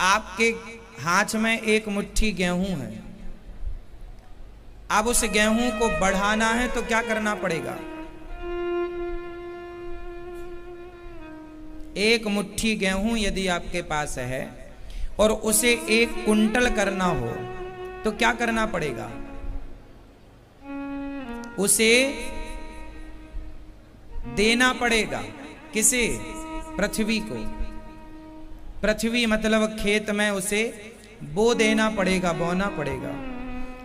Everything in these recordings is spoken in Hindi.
आपके हाथ में एक मुट्ठी गेहूं है, अब उस गेहूं को बढ़ाना है तो क्या करना पड़ेगा? एक मुट्ठी गेहूं यदि आपके पास है और उसे 1 कुंटल करना हो तो क्या करना पड़ेगा? उसे देना पड़ेगा। किसे? पृथ्वी को। पृथ्वी मतलब खेत में उसे बो देना पड़ेगा, बोना पड़ेगा।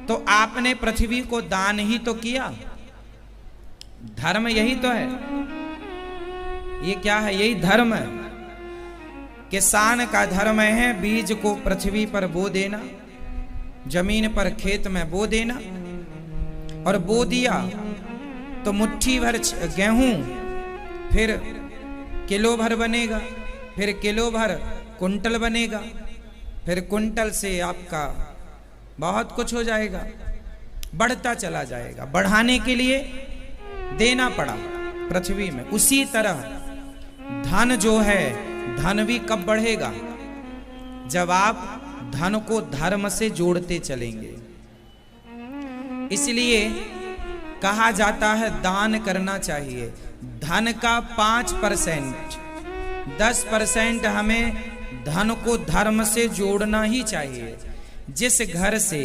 तो आपने पृथ्वी को दान ही तो किया। धर्म यही तो है। ये क्या है? यही धर्म है। किसान का धर्म है बीज को पृथ्वी पर बो देना, जमीन पर खेत में बो देना। और बो दिया तो मुट्ठी भर गेहूं फिर किलो भर बनेगा, फिर किलो भर कुंटल बनेगा, फिर कुंटल से आपका बहुत कुछ हो जाएगा, बढ़ता चला जाएगा। बढ़ाने के लिए देना पड़ा पृथ्वी में। उसी तरह धन जो है, धन भी कब बढ़ेगा? जब आप धन को धर्म से जोड़ते चलेंगे। इसलिए कहा जाता है दान करना चाहिए। धन का 5%, 10% हमें धन को धर्म से जोड़ना ही चाहिए। जिस घर से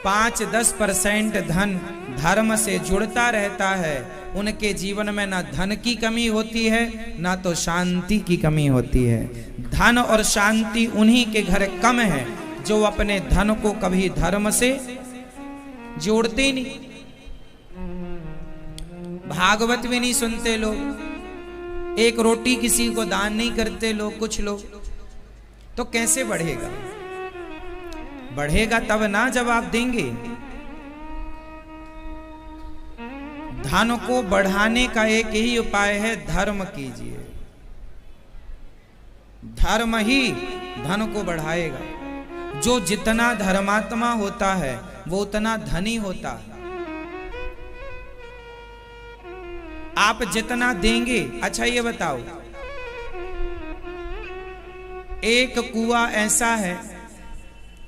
5-10% धन धर्म से जुड़ता रहता है, उनके जीवन में ना धन की कमी होती है, ना तो शांति की कमी होती है। धन और शांति उन्हीं के घर कम है जो अपने धन को कभी धर्म से जोड़ते नहीं। भागवत भी नहीं सुनते लोग, एक रोटी किसी को दान नहीं करते लोग, कुछ लोग। तो कैसे बढ़ेगा? बढ़ेगा तब ना जब आप देंगे। धन को बढ़ाने का एक ही उपाय है, धर्म कीजिए। धर्म ही धन को बढ़ाएगा। जो जितना धर्मात्मा होता है वो उतना धनी होता है। आप जितना देंगे। अच्छा ये बताओ, एक कुआं ऐसा है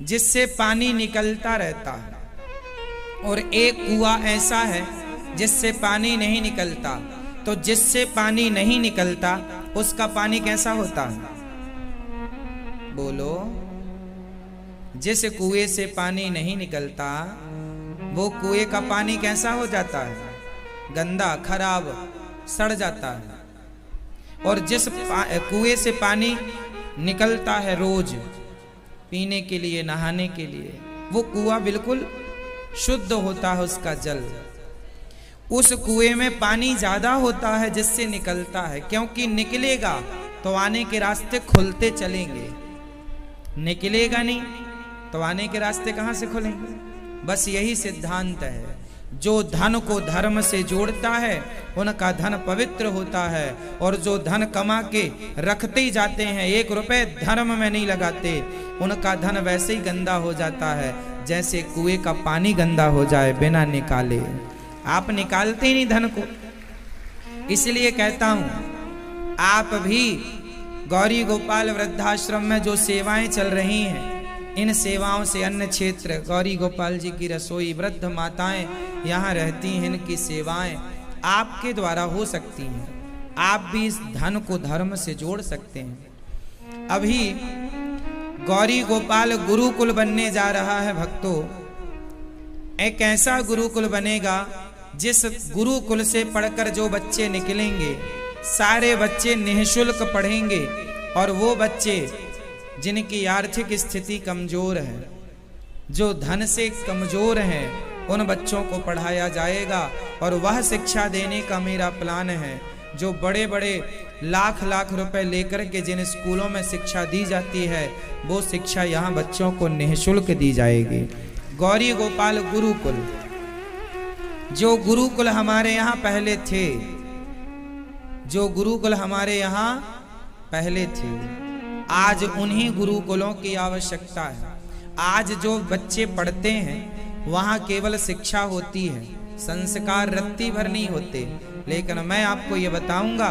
जिससे पानी निकलता रहता है और एक कुआं ऐसा है जिससे पानी नहीं निकलता। तो जिससे पानी नहीं निकलता उसका पानी कैसा होता है? बोलो। जिस कुएं से पानी नहीं निकलता वो कुएं का पानी कैसा हो जाता है? गंदा, खराब, सड़ जाता है। और जिस कुएं से पानी निकलता है रोज पीने के लिए, नहाने के लिए, वो कुआं बिल्कुल शुद्ध होता है उसका जल। उस कुएं में पानी ज्यादा होता है जिससे निकलता है, क्योंकि निकलेगा तो आने के रास्ते खुलते चलेंगे, निकलेगा नहीं तो आने के रास्ते कहां से खुलेंगे? बस यही सिद्धांत है। जो धन को धर्म से जोड़ता है उनका धन पवित्र होता है, और जो धन कमा के रखते ही जाते हैं, 1 रुपए धर्म में नहीं लगाते, उनका धन वैसे ही गंदा हो जाता है जैसे कुएं का पानी गंदा हो जाए बिना निकाले। आप निकालते ही नहीं धन को। इसलिए कहता हूं, आप भी गौरी गोपाल वृद्धाश्रम में जो सेवाएं चल रही हैं, इन सेवाओं से अन्न क्षेत्र, गौरी गोपाल जी की रसोई, वृद्ध माताएं यहाँ रहती हैं, इनकी सेवाएं आपके द्वारा हो सकती हैं। आप भी इस धन को धर्म से जोड़ सकते हैं। अभी गौरी गोपाल गुरुकुल बनने जा रहा है भक्तों। एक ऐसा गुरुकुल बनेगा जिस गुरुकुल से पढ़कर जो बच्चे निकलेंगे, सारे बच्चे निःशुल्क पढ़ेंगे। और वो बच्चे जिनकी आर्थिक स्थिति कमजोर है, जो धन से कमजोर हैं, उन बच्चों को पढ़ाया जाएगा। और वह शिक्षा देने का मेरा प्लान है जो बड़े बड़े लाख रुपए लेकर के जिन स्कूलों में शिक्षा दी जाती है, वो शिक्षा यहाँ बच्चों को निःशुल्क दी जाएगी। गौरी गोपाल गुरुकुल, जो गुरुकुल हमारे यहाँ पहले थे, जो गुरुकुल हमारे यहाँ पहले थे, आज उन्हीं गुरुकुलों की आवश्यकता है। आज जो बच्चे पढ़ते हैं वहाँ केवल शिक्षा होती है, संस्कार रत्ती भर नहीं होते। लेकिन मैं आपको ये बताऊंगा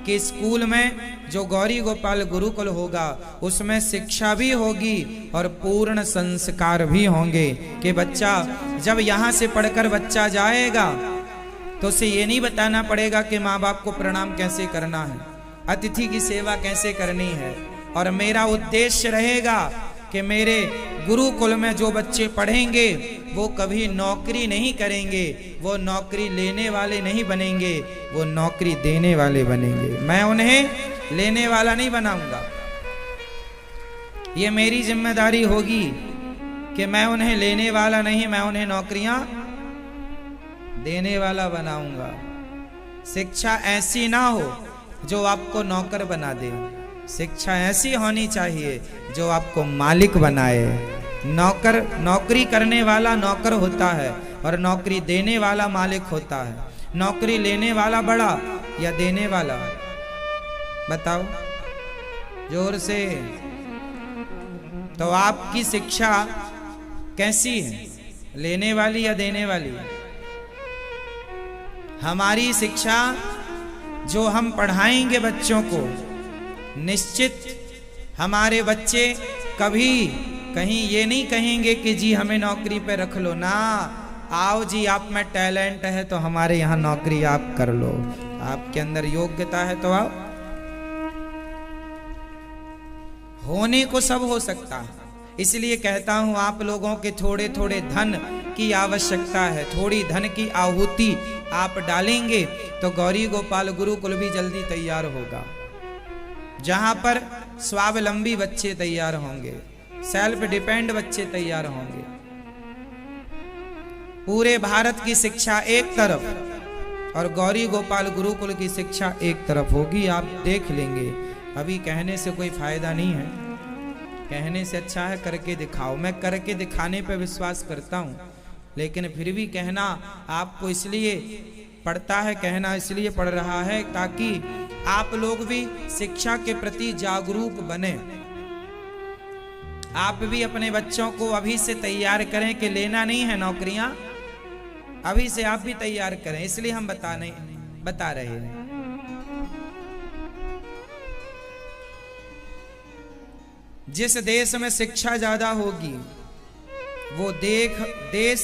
कि स्कूल में जो गौरी गोपाल गुरुकुल होगा उसमें शिक्षा भी होगी और पूर्ण संस्कार भी होंगे कि बच्चा जब यहाँ से पढ़कर बच्चा जाएगा तो उसे ये नहीं बताना पड़ेगा कि माँ बाप को प्रणाम कैसे करना है, अतिथि की सेवा कैसे करनी है। और मेरा उद्देश्य रहेगा कि मेरे गुरुकुल में जो बच्चे पढ़ेंगे वो कभी नौकरी नहीं करेंगे, वो नौकरी लेने वाले नहीं बनेंगे, वो नौकरी देने वाले बनेंगे। मैं उन्हें लेने वाला नहीं बनाऊंगा। ये मेरी जिम्मेदारी होगी कि मैं उन्हें लेने वाला नहीं, मैं उन्हें नौकरियां देने वाला बनाऊंगा। शिक्षा ऐसी ना हो जो आपको नौकर बना दे, शिक्षा ऐसी होनी चाहिए जो आपको मालिक बनाए। नौकरी करने वाला नौकर होता है और नौकरी देने वाला मालिक होता है। नौकरी लेने वाला बड़ा या देने वाला, बताओ जोर से। तो आपकी शिक्षा कैसी है, लेने वाली या देने वाली? हमारी शिक्षा जो हम पढ़ाएंगे बच्चों को, निश्चित हमारे बच्चे कभी कहीं ये नहीं कहेंगे कि जी हमें नौकरी पे रख लो ना, आओ जी आप में टैलेंट है तो हमारे यहाँ नौकरी आप कर लो, आपके अंदर योग्यता है तो आओ। होने को सब हो सकता है, इसलिए कहता हूं आप लोगों के थोड़े थोड़े धन की आवश्यकता है। थोड़ी धन की आहुति आप डालेंगे तो गौरी गोपाल गुरुकुल भी जल्दी तैयार होगा, जहां पर स्वावलंबी बच्चे तैयार होंगे, सेल्फ डिपेंड बच्चे तैयार होंगे। पूरे भारत की शिक्षा एक तरफ और गौरी गोपाल गुरुकुल की शिक्षा एक तरफ होगी, आप देख लेंगे। अभी कहने से कोई फायदा नहीं है, कहने से अच्छा है करके दिखाओ। मैं करके दिखाने पर विश्वास करता हूं, लेकिन फिर भी कहना आपको इसलिए पड़ता है, कहना इसलिए पड़ रहा है ताकि आप लोग भी शिक्षा के प्रति जागरूक बने। आप भी अपने बच्चों को अभी से तैयार करें कि लेना नहीं है नौकरियां, अभी से आप भी तैयार करें, इसलिए हम बता रहे हैं। जिस देश में शिक्षा ज्यादा होगी वो देश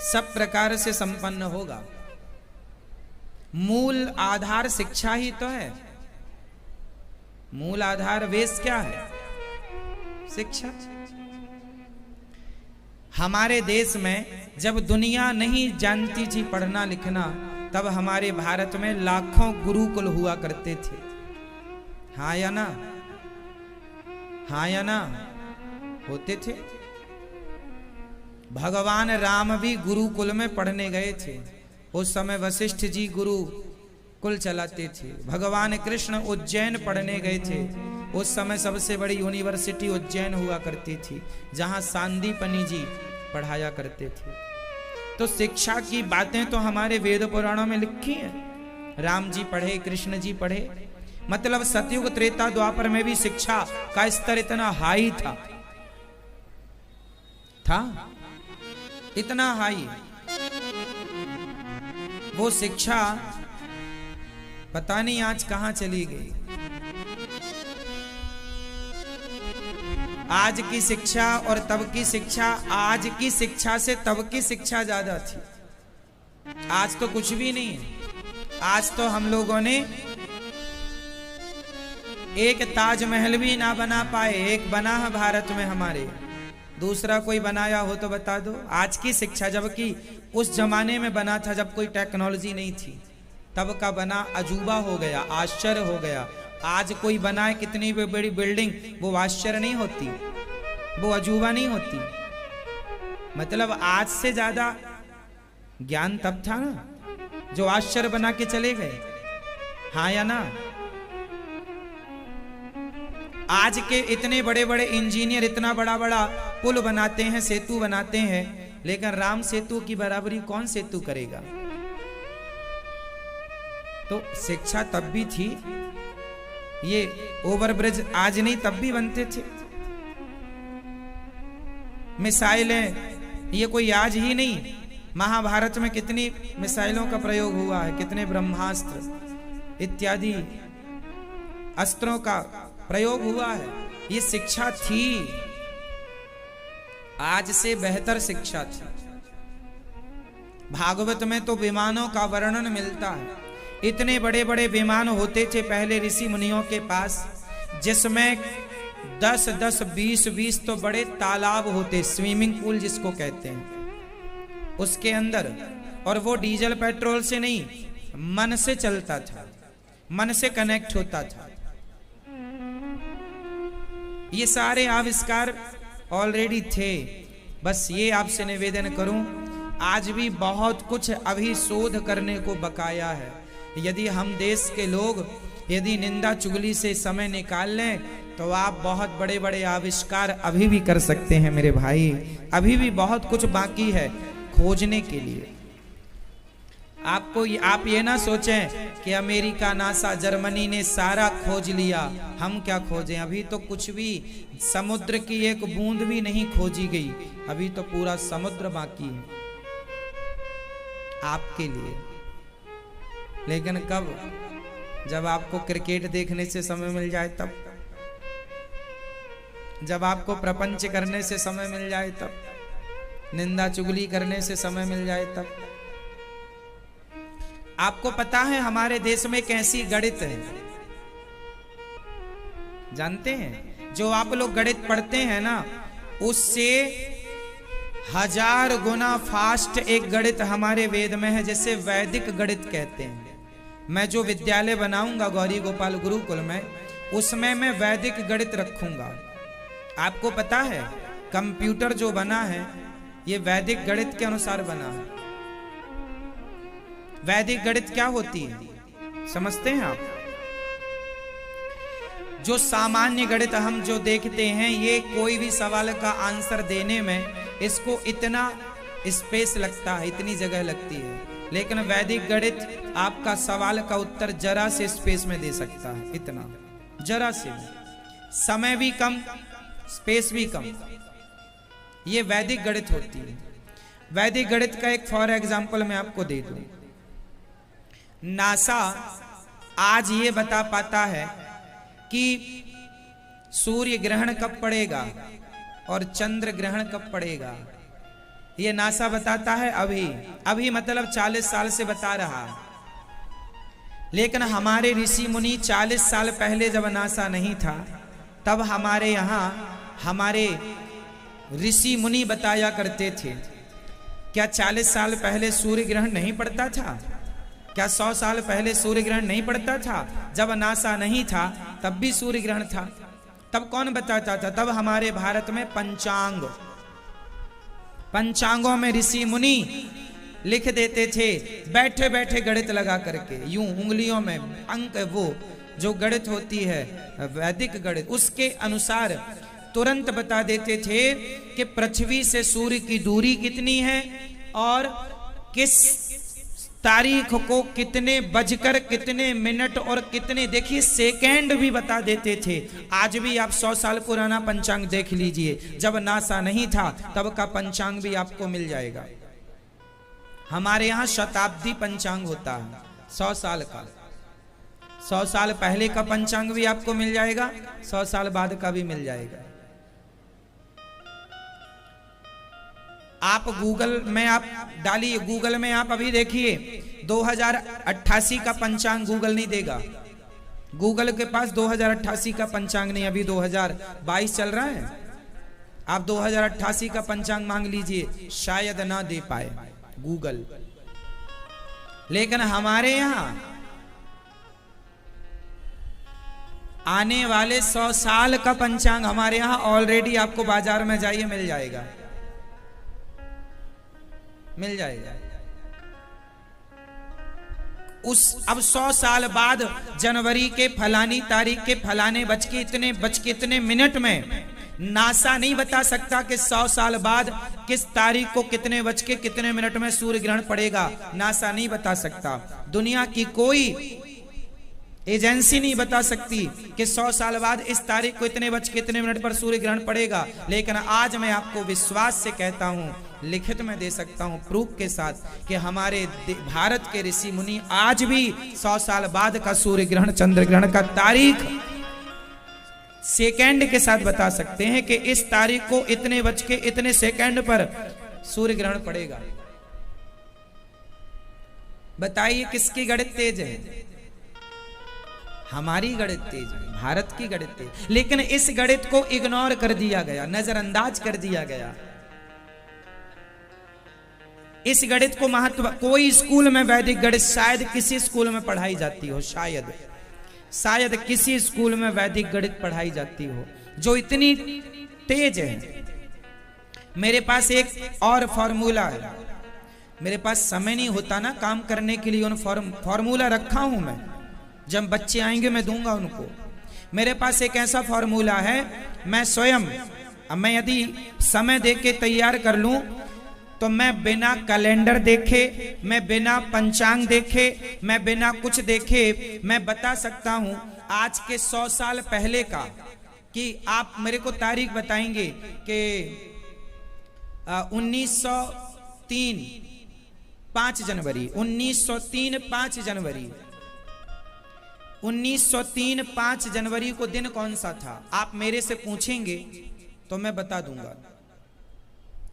सब प्रकार से संपन्न होगा। मूल आधार शिक्षा ही तो है, मूल आधार बेस क्या है? शिक्षा। हमारे देश में जब दुनिया नहीं जानती थी पढ़ना लिखना, तब हमारे भारत में लाखों गुरुकुल हुआ करते थे। हाँ या ना? हाँ या ना? होते थे। भगवान राम भी गुरुकुल में पढ़ने गए थे। उस समय वशिष्ठ जी गुरुकुल चलाते थे। भगवान कृष्ण उज्जैन पढ़ने गए थे। उस समय सबसे बड़ी यूनिवर्सिटी उज्जैन हुआ करती थी, जहां सांदीपनी जी पढ़ाया करते थे। तो शिक्षा की बातें तो हमारे वेद पुराणों में लिखी हैं। राम जी पढ़े, कृष्ण जी पढ़े, मतलब सतयुग त्रेता द्वापर में भी शिक्षा का स्तर इतना हाई था इतना हाई। वो शिक्षा पता नहीं आज कहां चली गई। आज की शिक्षा और तब की शिक्षा, आज की शिक्षा से तब की शिक्षा ज्यादा थी। आज तो कुछ भी नहीं है। आज तो हम लोगों ने एक ताजमहल भी ना बना पाए। एक बना है भारत में हमारे, दूसरा कोई बनाया हो तो बता दो। आज की शिक्षा, जबकि उस जमाने में बना था जब कोई टेक्नोलॉजी नहीं थी, तब का बना अजूबा हो गया, आश्चर्य हो गया। आज कोई बनाए कितनी भी बड़ी बिल्डिंग, वो आश्चर्य नहीं होती, वो अजूबा नहीं होती। मतलब आज से ज्यादा ज्ञान तब था ना, जो आश्चर्य बना के चले गए। हाँ या ना? आज के इतने बड़े बड़े इंजीनियर इतना बड़ा बड़ा पुल बनाते हैं, सेतु बनाते हैं, लेकिन राम सेतु की बराबरी कौन सेतु करेगा? तो शिक्षा तब भी थी। ये ओवरब्रिज आज नहीं, तब भी बनते थे। मिसाइलें ये कोई आज ही नहीं, महाभारत में कितनी मिसाइलों का प्रयोग हुआ है, कितने ब्रह्मास्त्र इत्यादि अस्त्रों का प्रयोग हुआ है। ये शिक्षा थी, आज से बेहतर शिक्षा थी। भागवत में तो विमानों का वर्णन मिलता है। इतने बड़े बड़े विमान होते थे पहले ऋषि मुनियों के पास, जिसमें 10-10, 20-20 तो बड़े तालाब होते, स्विमिंग पूल जिसको कहते हैं, उसके अंदर। और वो डीजल पेट्रोल से नहीं, मन से चलता था, मन से कनेक्ट होता था। ये सारे आविष्कार ऑलरेडी थे। बस ये आपसे निवेदन करूं, आज भी बहुत कुछ अभी शोध करने को बकाया है। यदि हम देश के लोग यदि निंदा चुगली से समय निकाल लें तो आप बहुत बड़े बड़े आविष्कार अभी भी कर सकते हैं मेरे भाई। अभी भी बहुत कुछ बाकी है खोजने के लिए। आप ये ना सोचें कि अमेरिका, नासा, जर्मनी ने सारा खोज लिया, हम क्या खोजें। अभी तो कुछ भी, समुद्र की एक बूंद भी नहीं खोजी गई, अभी तो पूरा समुद्र बाकी है आपके लिए। लेकिन कब? जब आपको क्रिकेट देखने से समय मिल जाए तब, जब आपको प्रपंच करने से समय मिल जाए तब, निंदा चुगली करने से समय मिल जाए तब। आपको पता है हमारे देश में कैसी गणित है, जानते हैं? जो आप लोग गणित पढ़ते हैं ना, उससे 1000 गुना फास्ट एक गणित हमारे वेद में है, जिसे वैदिक गणित कहते हैं। मैं जो विद्यालय बनाऊंगा गौरी गोपाल गुरुकुल में, उसमें मैं वैदिक गणित रखूंगा। आपको पता है कंप्यूटर जो बना है ये वैदिक गणित के अनुसार बना है। वैदिक गणित क्या होती है समझते हैं आप? जो सामान्य गणित हम जो देखते हैं, ये कोई भी सवाल का आंसर देने में इसको इतना स्पेस लगता है, इतनी जगह लगती है। लेकिन वैदिक गणित आपका सवाल का उत्तर जरा से स्पेस में दे सकता है, इतना, जरा से, समय भी कम, स्पेस भी कम। ये वैदिक गणित होती है। वैदिक गणित का एक फॉर एग्जाम्पल मैं आपको दे दूं। नासा आज ये बता पाता है कि सूर्य ग्रहण कब पड़ेगा और चंद्र ग्रहण कब पड़ेगा। ये नासा बताता है अभी मतलब 40 साल से बता रहा है। लेकिन हमारे ऋषि मुनि 40 साल पहले जब नासा नहीं था, तब हमारे यहाँ हमारे ऋषि मुनि बताया करते थे। क्या 40 साल पहले सूर्य ग्रहण नहीं पड़ता था? क्या 100 साल पहले सूर्य ग्रहण नहीं पड़ता था? जब नासा नहीं था तब भी सूर्य ग्रहण था। तब कौन बताता था? तब हमारे भारत में पंचांगों में ऋषि मुनि लिख देते थे, बैठे बैठे गणित लगा करके, यूं उंगलियों में अंक, वो जो गणित होती है वैदिक गणित, उसके अनुसार तुरंत बता देते थे कि पृथ्वी से सूर्य की दूरी कितनी है और किस तारीख को कितने बजकर कितने मिनट और कितने, देखिए सेकंड भी बता देते थे। आज भी आप 100 साल पुराना पंचांग देख लीजिए, जब नासा नहीं था तब का पंचांग भी आपको मिल जाएगा। हमारे यहाँ शताब्दी पंचांग होता है 100 साल का। 100 साल पहले का पंचांग भी आपको मिल जाएगा, 100 साल बाद का भी मिल जाएगा। आप गूगल में आप डालिए, गूगल में आप अभी देखिए 2088 का पंचांग गूगल नहीं देगा। गूगल के पास 2088 का पंचांग नहीं, अभी 2022 चल रहा है। आप 2088 का पंचांग मांग लीजिए, शायद ना दे पाए गूगल। लेकिन हमारे यहां आने वाले 100 साल का पंचांग हमारे यहां ऑलरेडी आपको बाजार में जाइए मिल जाएगा, मिल जाएगा। अब 100 साल बाद जनवरी के फलानी तारीख के फलाने बज के इतने मिनट में नासा नहीं बता सकता कि 100 साल बाद किस तारीख को कितने बज के कितने मिनट में सूर्य ग्रहण पड़ेगा। नासा नहीं बता सकता। दुनिया की कोई एजेंसी नहीं बता सकती कि 100 साल बाद इस तारीख को इतने बज के इतने मिनट पर सूर्य ग्रहण पड़ेगा, लेकिन आज मैं आपको विश्वास से कहता हूं, लिखित में दे सकता हूं प्रूफ के साथ कि हमारे भारत के ऋषि मुनि आज भी 100 साल बाद का सूर्य ग्रहण, चंद्र ग्रहण का तारीख सेकंड के साथ बता सकते हैं कि इस तारीख को इतने बज के इतने सेकंड पर सूर्य ग्रहण पड़ेगा। बताइए किसकी गणित तेज है? हमारी गणित तेज है, भारत की गणित तेज। लेकिन इस गणित को इग्नोर कर दिया गया, नजरअंदाज कर दिया गया। इस गणित को महत्व, कोई स्कूल में वैदिक गणित शायद किसी स्कूल में पढ़ाई जाती हो, शायद किसी स्कूल में वैदिक गणित पढ़ाई जाती हो जो इतनी तेज है। मेरे पास एक और फॉर्मूला है, मेरे पास समय नहीं होता ना काम करने के लिए, उन फॉर्मूला रखा हूं मैं, जब बच्चे आएंगे मैं दूंगा उनको। मेरे पास एक ऐसा फॉर्मूला है, मैं स्वयं, अब मैं यदि समय देके तैयार कर लूं तो मैं बिना कैलेंडर देखे, मैं बिना पंचांग देखे, मैं बिना कुछ देखे मैं बता सकता हूं आज के 100 साल पहले का, कि आप मेरे को तारीख बताएंगे कि 1903 5 जनवरी 1903 5 जनवरी 1903 5 जनवरी को दिन कौन सा था? आप मेरे से पूछेंगे तो मैं बता दूंगा।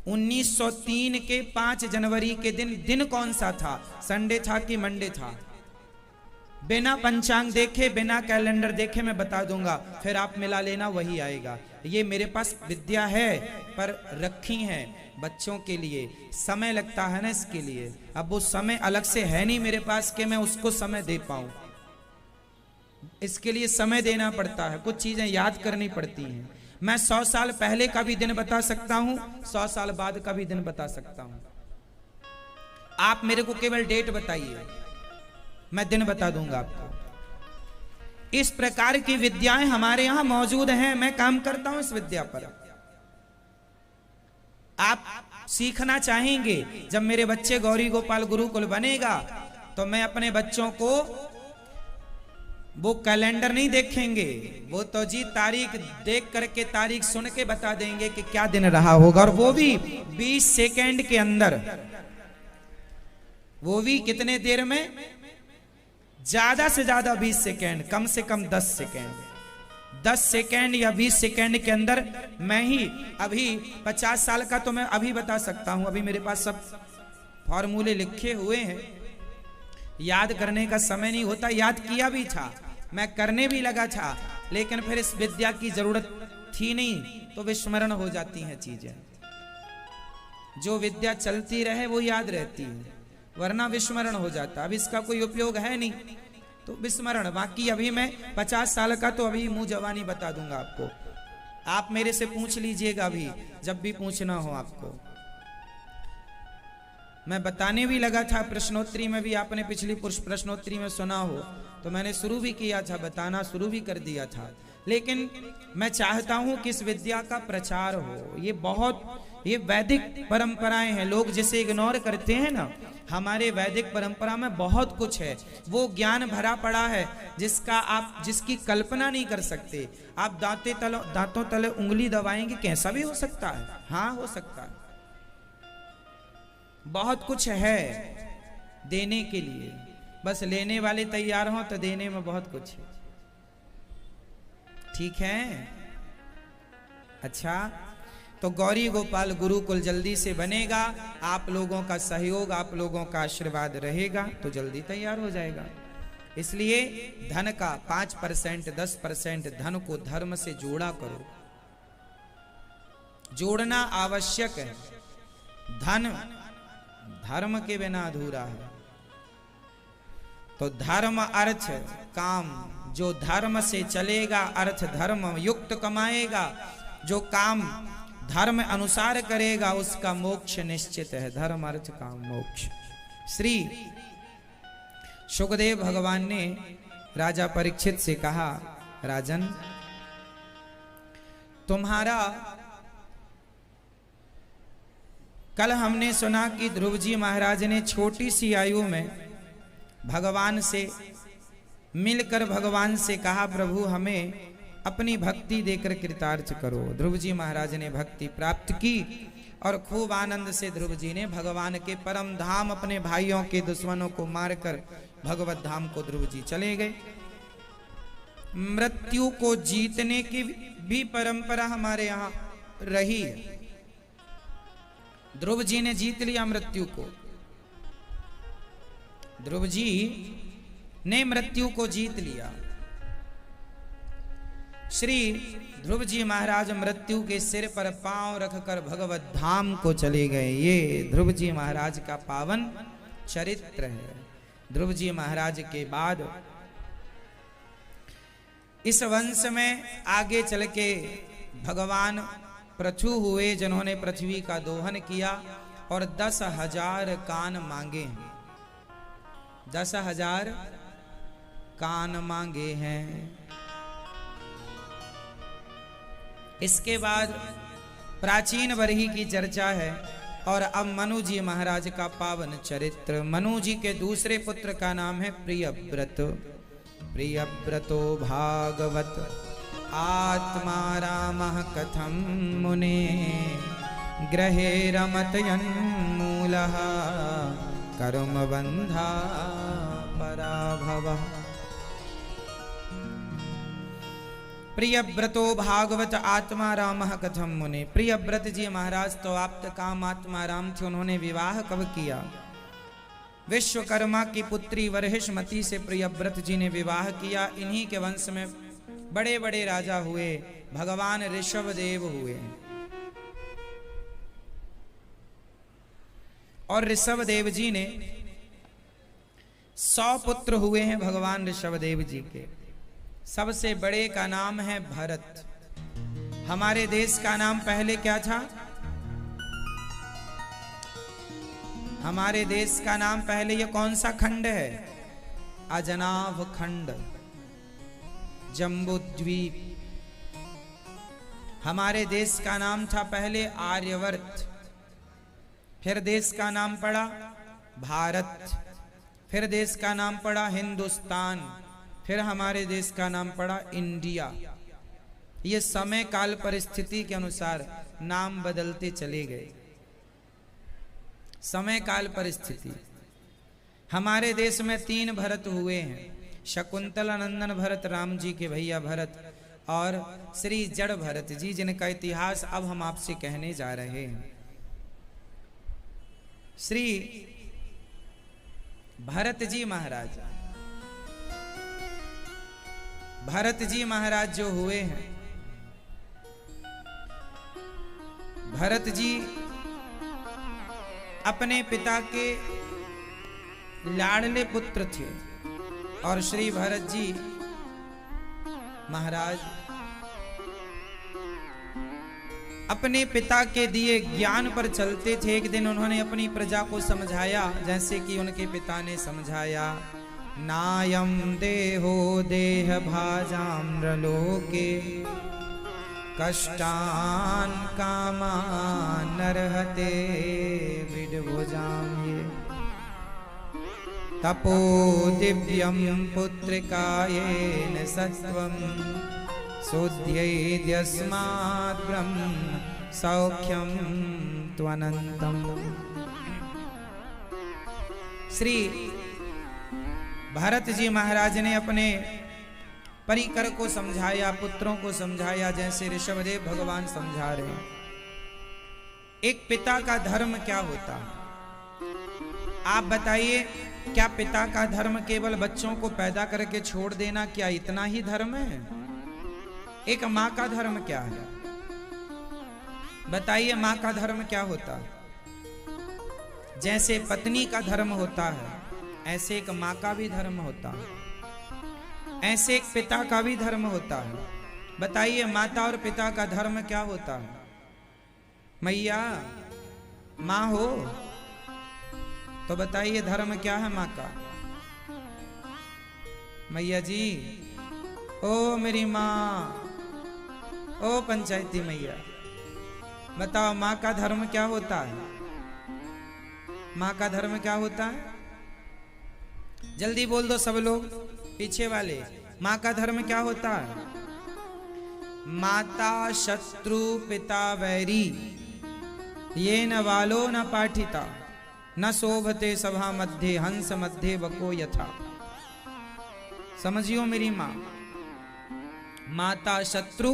1903 के 5 जनवरी के दिन कौन सा था? संडे था कि मंडे था? बिना पंचांग देखे, बिना कैलेंडर देखे मैं बता दूंगा, फिर आप मिला लेना, वही आएगा। ये मेरे पास विद्या है, पर रखी है बच्चों के लिए, समय लगता है ना इसके लिए। अब वो समय अलग से है नहीं मेरे पास कि मैं उसको समय दे पाऊं, इसके लिए समय देना पड़ता है, कुछ चीजें याद करनी पड़ती हैं। मैं 100 साल पहले का भी दिन बता सकता हूं, 100 साल बाद का भी दिन बता सकता हूं। आप मेरे को केवल डेट बताइए, मैं दिन बता दूंगा आपको। इस प्रकार की विद्याएं हमारे यहां मौजूद हैं, मैं काम करता हूं इस विद्या पर। आप सीखना चाहेंगे, जब मेरे बच्चे गौरी गोपाल गुरुकुल बनेगा तो मैं अपने बच्चों को वो कैलेंडर नहीं देखेंगे, वो तो जी तारीख देख करके, तारीख सुन के बता देंगे कि क्या दिन रहा होगा, और वो भी 20 सेकंड के अंदर। वो भी कितने देर में? ज्यादा से ज्यादा 20 सेकंड, कम से कम 10 सेकंड, 10 सेकंड या 20 सेकंड के अंदर। मैं ही अभी 50 साल का तो मैं अभी बता सकता हूं, अभी मेरे पास सब फॉर्मूले लिखे हुए हैं, याद करने का समय नहीं होता। याद किया भी था, मैं करने भी लगा था, लेकिन फिर इस विद्या की जरूरत थी नहीं, तो विस्मरण हो जाती हैं चीजें। जो विद्या चलती रहे वो याद रहती है, वरना विस्मरण हो जाता। अब इसका कोई उपयोग है नहीं तो विस्मरण। बाकी अभी मैं 50 साल का तो अभी मुंह जवानी बता दूंगा आपको। आप मेरे से पूछ लीजिएगा अभी, जब भी पूछना हो आपको। मैं बताने भी लगा था, प्रश्नोत्तरी में भी आपने पिछली प्रश्नोत्तरी में सुना हो तो मैंने शुरू भी किया था, बताना शुरू भी कर दिया था। लेकिन मैं चाहता हूं कि इस विद्या का प्रचार हो। ये वैदिक परंपराएं हैं, लोग जिसे इग्नोर करते हैं ना, हमारे वैदिक परंपरा में बहुत कुछ है, वो ज्ञान भरा पड़ा है जिसकी कल्पना नहीं कर सकते। आप दांतों तले उंगली दबाएंगे, कैसा भी हो सकता है। हाँ, हो सकता है। बहुत कुछ है देने के लिए, बस लेने वाले तैयार हों तो देने में बहुत कुछ है। ठीक है? अच्छा, तो गौरी गोपाल गुरुकुल जल्दी से बनेगा, आप लोगों का सहयोग, आप लोगों का आशीर्वाद रहेगा तो जल्दी तैयार हो जाएगा। इसलिए धन का 5% 10% धन को धर्म से जोड़ा करो, जोड़ना आवश्यक है। धन धर्म के बिना अधूरा है। तो धर्म अर्थ काम, जो धर्म से चलेगा, अर्थ धर्म युक्त कमाएगा, जो काम धर्म अनुसार करेगा उसका मोक्ष निश्चित है। धर्म अर्थ काम मोक्ष। श्री सुखदेव भगवान ने राजा परीक्षित से कहा, राजन तुम्हारा, कल हमने सुना कि ध्रुव जी महाराज ने छोटी सी आयु में भगवान से मिलकर भगवान से कहा, प्रभु हमें अपनी भक्ति देकर कृतार्थ करो। ध्रुव जी महाराज ने भक्ति प्राप्त की और खूब आनंद से ध्रुव जी ने भगवान के परम धाम अपने भाइयों के दुश्मनों को मारकर भगवत धाम को ध्रुव जी चले गए। मृत्यु को जीतने की भी परंपरा हमारे यहाँ रही है। ध्रुव जी ने जीत लिया मृत्यु को। ध्रुव जी ने मृत्यु को जीत लिया। श्री ध्रुव जी महाराज मृत्यु के सिर पर पांव रखकर भगवत धाम को चले गए। ये ध्रुव जी महाराज का पावन चरित्र है। ध्रुव जी महाराज के बाद इस वंश में आगे चल के भगवान पृथु हुए, जिन्होंने पृथ्वी का दोहन किया और 10,000 कान मांगे हैं। 10,000 कान मांगे हैं। इसके बाद प्राचीन बरही की चर्चा है और अब मनु जी महाराज का पावन चरित्र। मनु जी के दूसरे पुत्र का नाम है प्रियव्रत। प्रियव्रतो भागवत आत्मा रामः कथं मुने ग्रहे रमतयन्मूलः कर्मबन्धा पराभवः। प्रियव्रतो भागवत आत्मा रामः कथं मुने। प्रियव्रत जी महाराज तो आप्त काम आत्मा राम थे। उन्होंने विवाह कब किया? विश्वकर्मा की पुत्री वर्हिष्मती से प्रियव्रत जी ने विवाह किया। इन्हीं के वंश में बड़े बड़े राजा हुए। भगवान ऋषभदेव हुए और ऋषभदेव जी ने 100 पुत्र हुए हैं भगवान ऋषभदेव जी के। सबसे बड़े का नाम है भरत। हमारे देश का नाम पहले क्या था? हमारे देश का नाम पहले ये कौन सा खंड है? अजनाभ खंड, जम्बूद्वीप। हमारे देश का नाम था पहले आर्यवर्त। फिर देश का नाम पड़ा भारत। फिर देश का नाम पड़ा हिंदुस्तान। फिर हमारे देश का नाम पड़ा इंडिया। ये समय काल परिस्थिति के अनुसार नाम बदलते चले गए। समय काल परिस्थिति। हमारे देश में 3 भरत हुए हैं। शकुंतला नंदन भरत, राम जी के भैया भरत, और श्री जड़ भरत जी, जिनका इतिहास अब हम आपसे कहने जा रहे हैं। श्री भरत जी महाराज, भरत जी महाराज जो हुए हैं, भरत जी अपने पिता के लाडले पुत्र थे और श्री भरत जी महाराज अपने पिता के दिए ज्ञान पर चलते थे। एक दिन उन्होंने अपनी प्रजा को समझाया, जैसे कि उनके पिता ने समझाया, नायम देहो देह भाजाम्रलोके कष्टान कामान नरहते विडभुजाम। ये तपो दिव्यम पुत्रिकायेन सत्वम शुद्ध्यैद्यस्मात् ब्रह्म सौख्यम त्वनन्तम। श्री भरत जी महाराज ने अपने परिकर को समझाया, पुत्रों को समझाया, जैसे ऋषभदेव भगवान समझा रहे हैं। एक पिता का धर्म क्या होता है? आप बताइए, क्या पिता का धर्म केवल बच्चों को पैदा करके छोड़ देना, क्या इतना ही धर्म है? एक माँ का धर्म क्या है? बताइए, माँ का धर्म क्या होता है? जैसे पत्नी का धर्म होता है, ऐसे एक माँ का भी धर्म होता है, ऐसे एक पिता का भी धर्म होता है। बताइए, माता और पिता का धर्म क्या होता है? मैया माँ हो तो बताइए धर्म क्या है माँ का? मैया जी, ओ मेरी माँ, ओ पंचायती मैया, बताओ माँ का धर्म क्या होता है? माँ का धर्म क्या होता है? जल्दी बोल दो सब लोग। पीछे वाले। माँ का धर्म क्या होता है? माता शत्रु पिता वैरी, ये न वालो न पाठिता, न शोभते सभा मध्य हंस मध्य बको यथा। समझियो मेरी माँ, माता शत्रु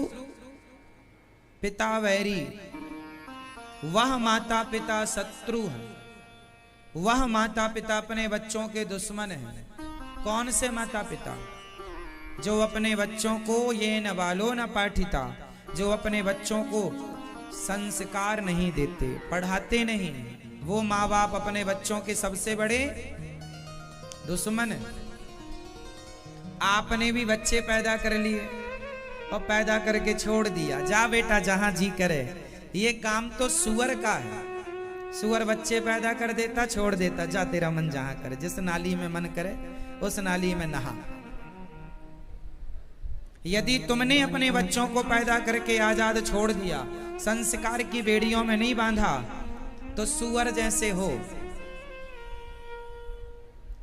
पिता वैरी, वह माता पिता शत्रु है, वह माता पिता अपने बच्चों के दुश्मन हैं। कौन से माता पिता? जो अपने बच्चों को ये न बालो न पाठिता, जो अपने बच्चों को संस्कार नहीं देते, पढ़ाते नहीं, वो माँ बाप अपने बच्चों के सबसे बड़े दुश्मन है। आपने भी बच्चे पैदा कर लिए और पैदा करके छोड़ दिया, जा बेटा जहां जी करे। ये काम तो सुअर का है। सुअर बच्चे पैदा कर देता, छोड़ देता, जा तेरा मन जहां करे, जिस नाली में मन करे उस नाली में नहा। यदि तुमने अपने बच्चों को पैदा करके आजाद छोड़ दिया, संस्कार की बेड़ियों में नहीं बांधा, तो सुअर जैसे हो।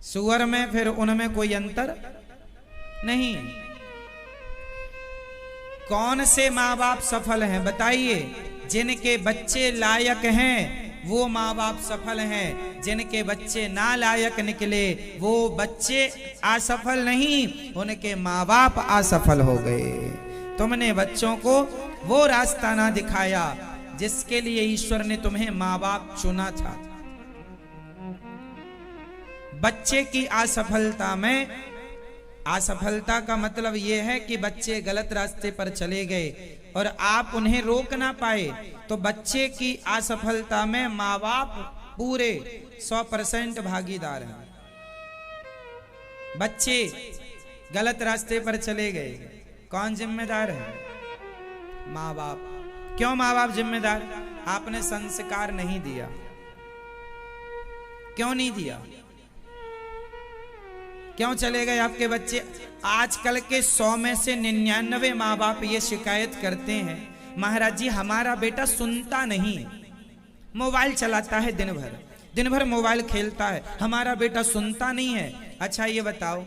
सुअर में फिर उनमें कोई अंतर नहीं। कौन से माँ बाप सफल हैं बताइए? जिनके बच्चे लायक हैं वो माँ बाप सफल हैं, जिनके बच्चे नालायक निकले वो बच्चे असफल नहीं, उनके माँ बाप असफल हो गए। तुमने बच्चों को वो रास्ता ना दिखाया जिसके लिए ईश्वर ने तुम्हें माँ बाप चुना था। बच्चे की असफलता में, असफलता का मतलब यह है कि बच्चे गलत रास्ते पर चले गए और आप उन्हें रोक ना पाए, तो बच्चे की असफलता में माँ बाप पूरे 100% भागीदार हैं। बच्चे गलत रास्ते पर चले गए, कौन जिम्मेदार है? माँ बाप। क्यों माँ बाप जिम्मेदार? आपने संस्कार नहीं दिया। क्यों नहीं दिया? क्यों चले गए आपके बच्चे? आजकल के 100 में से 99 माँ बाप ये शिकायत करते हैं, महाराज जी हमारा बेटा सुनता नहीं, मोबाइल चलाता है दिन भर मोबाइल खेलता है, हमारा बेटा सुनता नहीं है। अच्छा ये बताओ,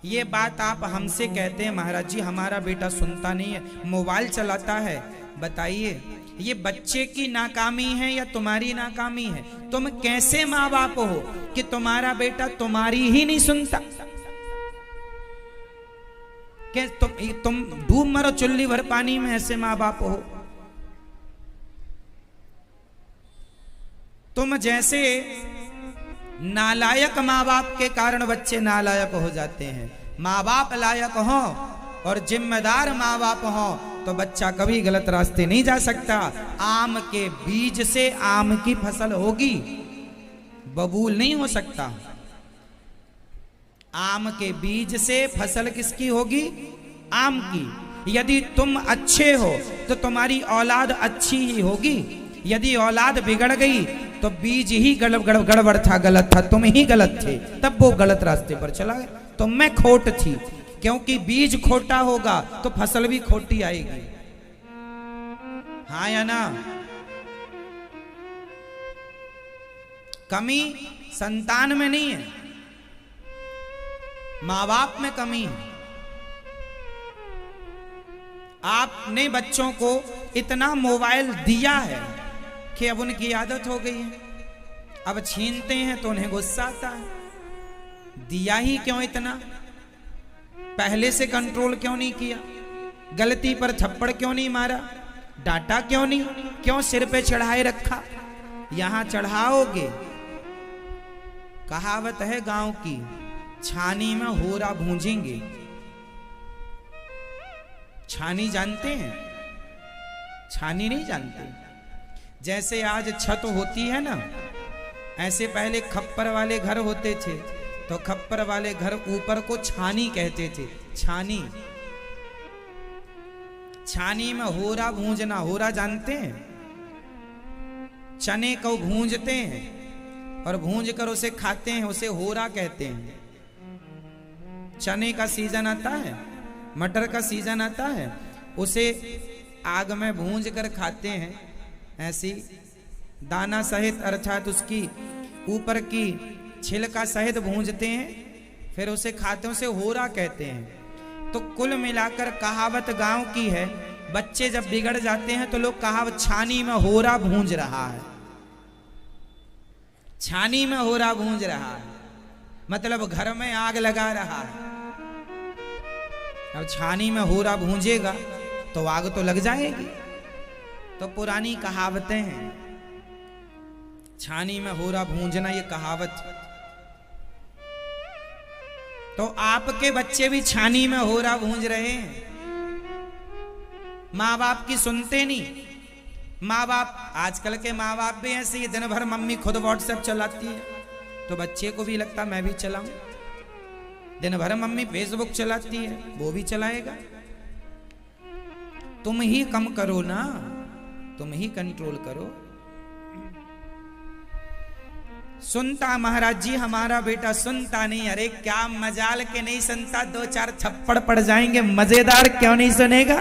ये बात आप हमसे कहते हैं महाराज जी हमारा बेटा सुनता नहीं है, मोबाइल चलाता है, बताइए ये बच्चे की नाकामी है या तुम्हारी नाकामी है? तुम कैसे माँ बाप हो कि तुम्हारा बेटा तुम्हारी ही नहीं सुनता? क्या तुम डूब मरो चुल्ली भर पानी में, ऐसे माँ बाप हो? तुम जैसे नालायक माँ बाप के कारण बच्चे नालायक हो जाते हैं। माँ बाप लायक हो और जिम्मेदार माँ बाप हो तो बच्चा कभी गलत रास्ते नहीं जा सकता। आम के बीज से आम की फसल होगी, बबूल नहीं हो सकता। आम के बीज से फसल किसकी होगी? आम की। यदि तुम अच्छे हो तो तुम्हारी औलाद अच्छी ही होगी, यदि औलाद बिगड़ गई तो बीज ही गड़बड़ था, गलत था, तुम ही गलत थे, तब वो गलत रास्ते पर चला गया। तुम में खोट थी, क्योंकि बीज खोटा होगा तो फसल भी खोटी आएगी। हाँ या ना? कमी संतान में नहीं है, माँ बाप में कमी है। आपने बच्चों को इतना मोबाइल दिया है कि अब उनकी आदत हो गई है, अब छीनते हैं तो उन्हें गुस्सा आता है। दिया ही क्यों इतना? पहले से कंट्रोल क्यों नहीं किया? गलती पर थप्पड़ क्यों नहीं मारा? डांटा क्यों नहीं? क्यों सिर पे चढ़ाए रखा? यहां चढ़ाओगे। कहावत है गांव की, छानी में होरा भूंजेंगे। छानी जानते हैं? छानी नहीं जानते। जैसे आज छत होती है ना, ऐसे पहले खप्पर वाले घर होते थे, तो खप्पर वाले घर ऊपर को छानी कहते थे। छानी, छानी में होरा भूंजना। होरा जानते हैं? चने को भूंजते हैं और भूंज कर उसे खाते हैं, उसे होरा कहते हैं। चने का सीजन आता है, मटर का सीजन आता है, उसे आग में भूंज कर खाते हैं, ऐसी दाना सहित, अर्थात उसकी ऊपर की छिलका सहित भूंजते हैं, फिर उसे खाते उसे होरा कहते हैं। तो कुल मिलाकर कहावत गांव की है, बच्चे जब बिगड़ जाते हैं तो लोग कहावत छानी में होरा भूंज रहा है, छानी में होरा भूंज रहा है, मतलब घर में आग लगा रहा है। अब छानी में होरा भूंजेगा तो आग तो लग जाएगी। तो पुरानी कहावतें हैं, छानी में होरा भूंजना, ये कहावत। तो आपके बच्चे भी छानी में होरा भूंज रहे हैं, माँ बाप की सुनते नहीं। माँ बाप, आजकल के माँ बाप भी ऐसे ही, दिन भर मम्मी खुद व्हाट्सएप चलाती है तो बच्चे को भी लगता मैं भी चलाऊं। दिन भर मम्मी फेसबुक चलाती है, वो भी चलाएगा। तुम ही कम करो ना, तुम ही कंट्रोल करो। सुनता महाराज जी, हमारा बेटा सुनता नहीं। अरे क्या मजाल के नहीं सुनता, 2-4 थप्पड़ पड़ जाएंगे, मजेदार क्यों नहीं सुनेगा।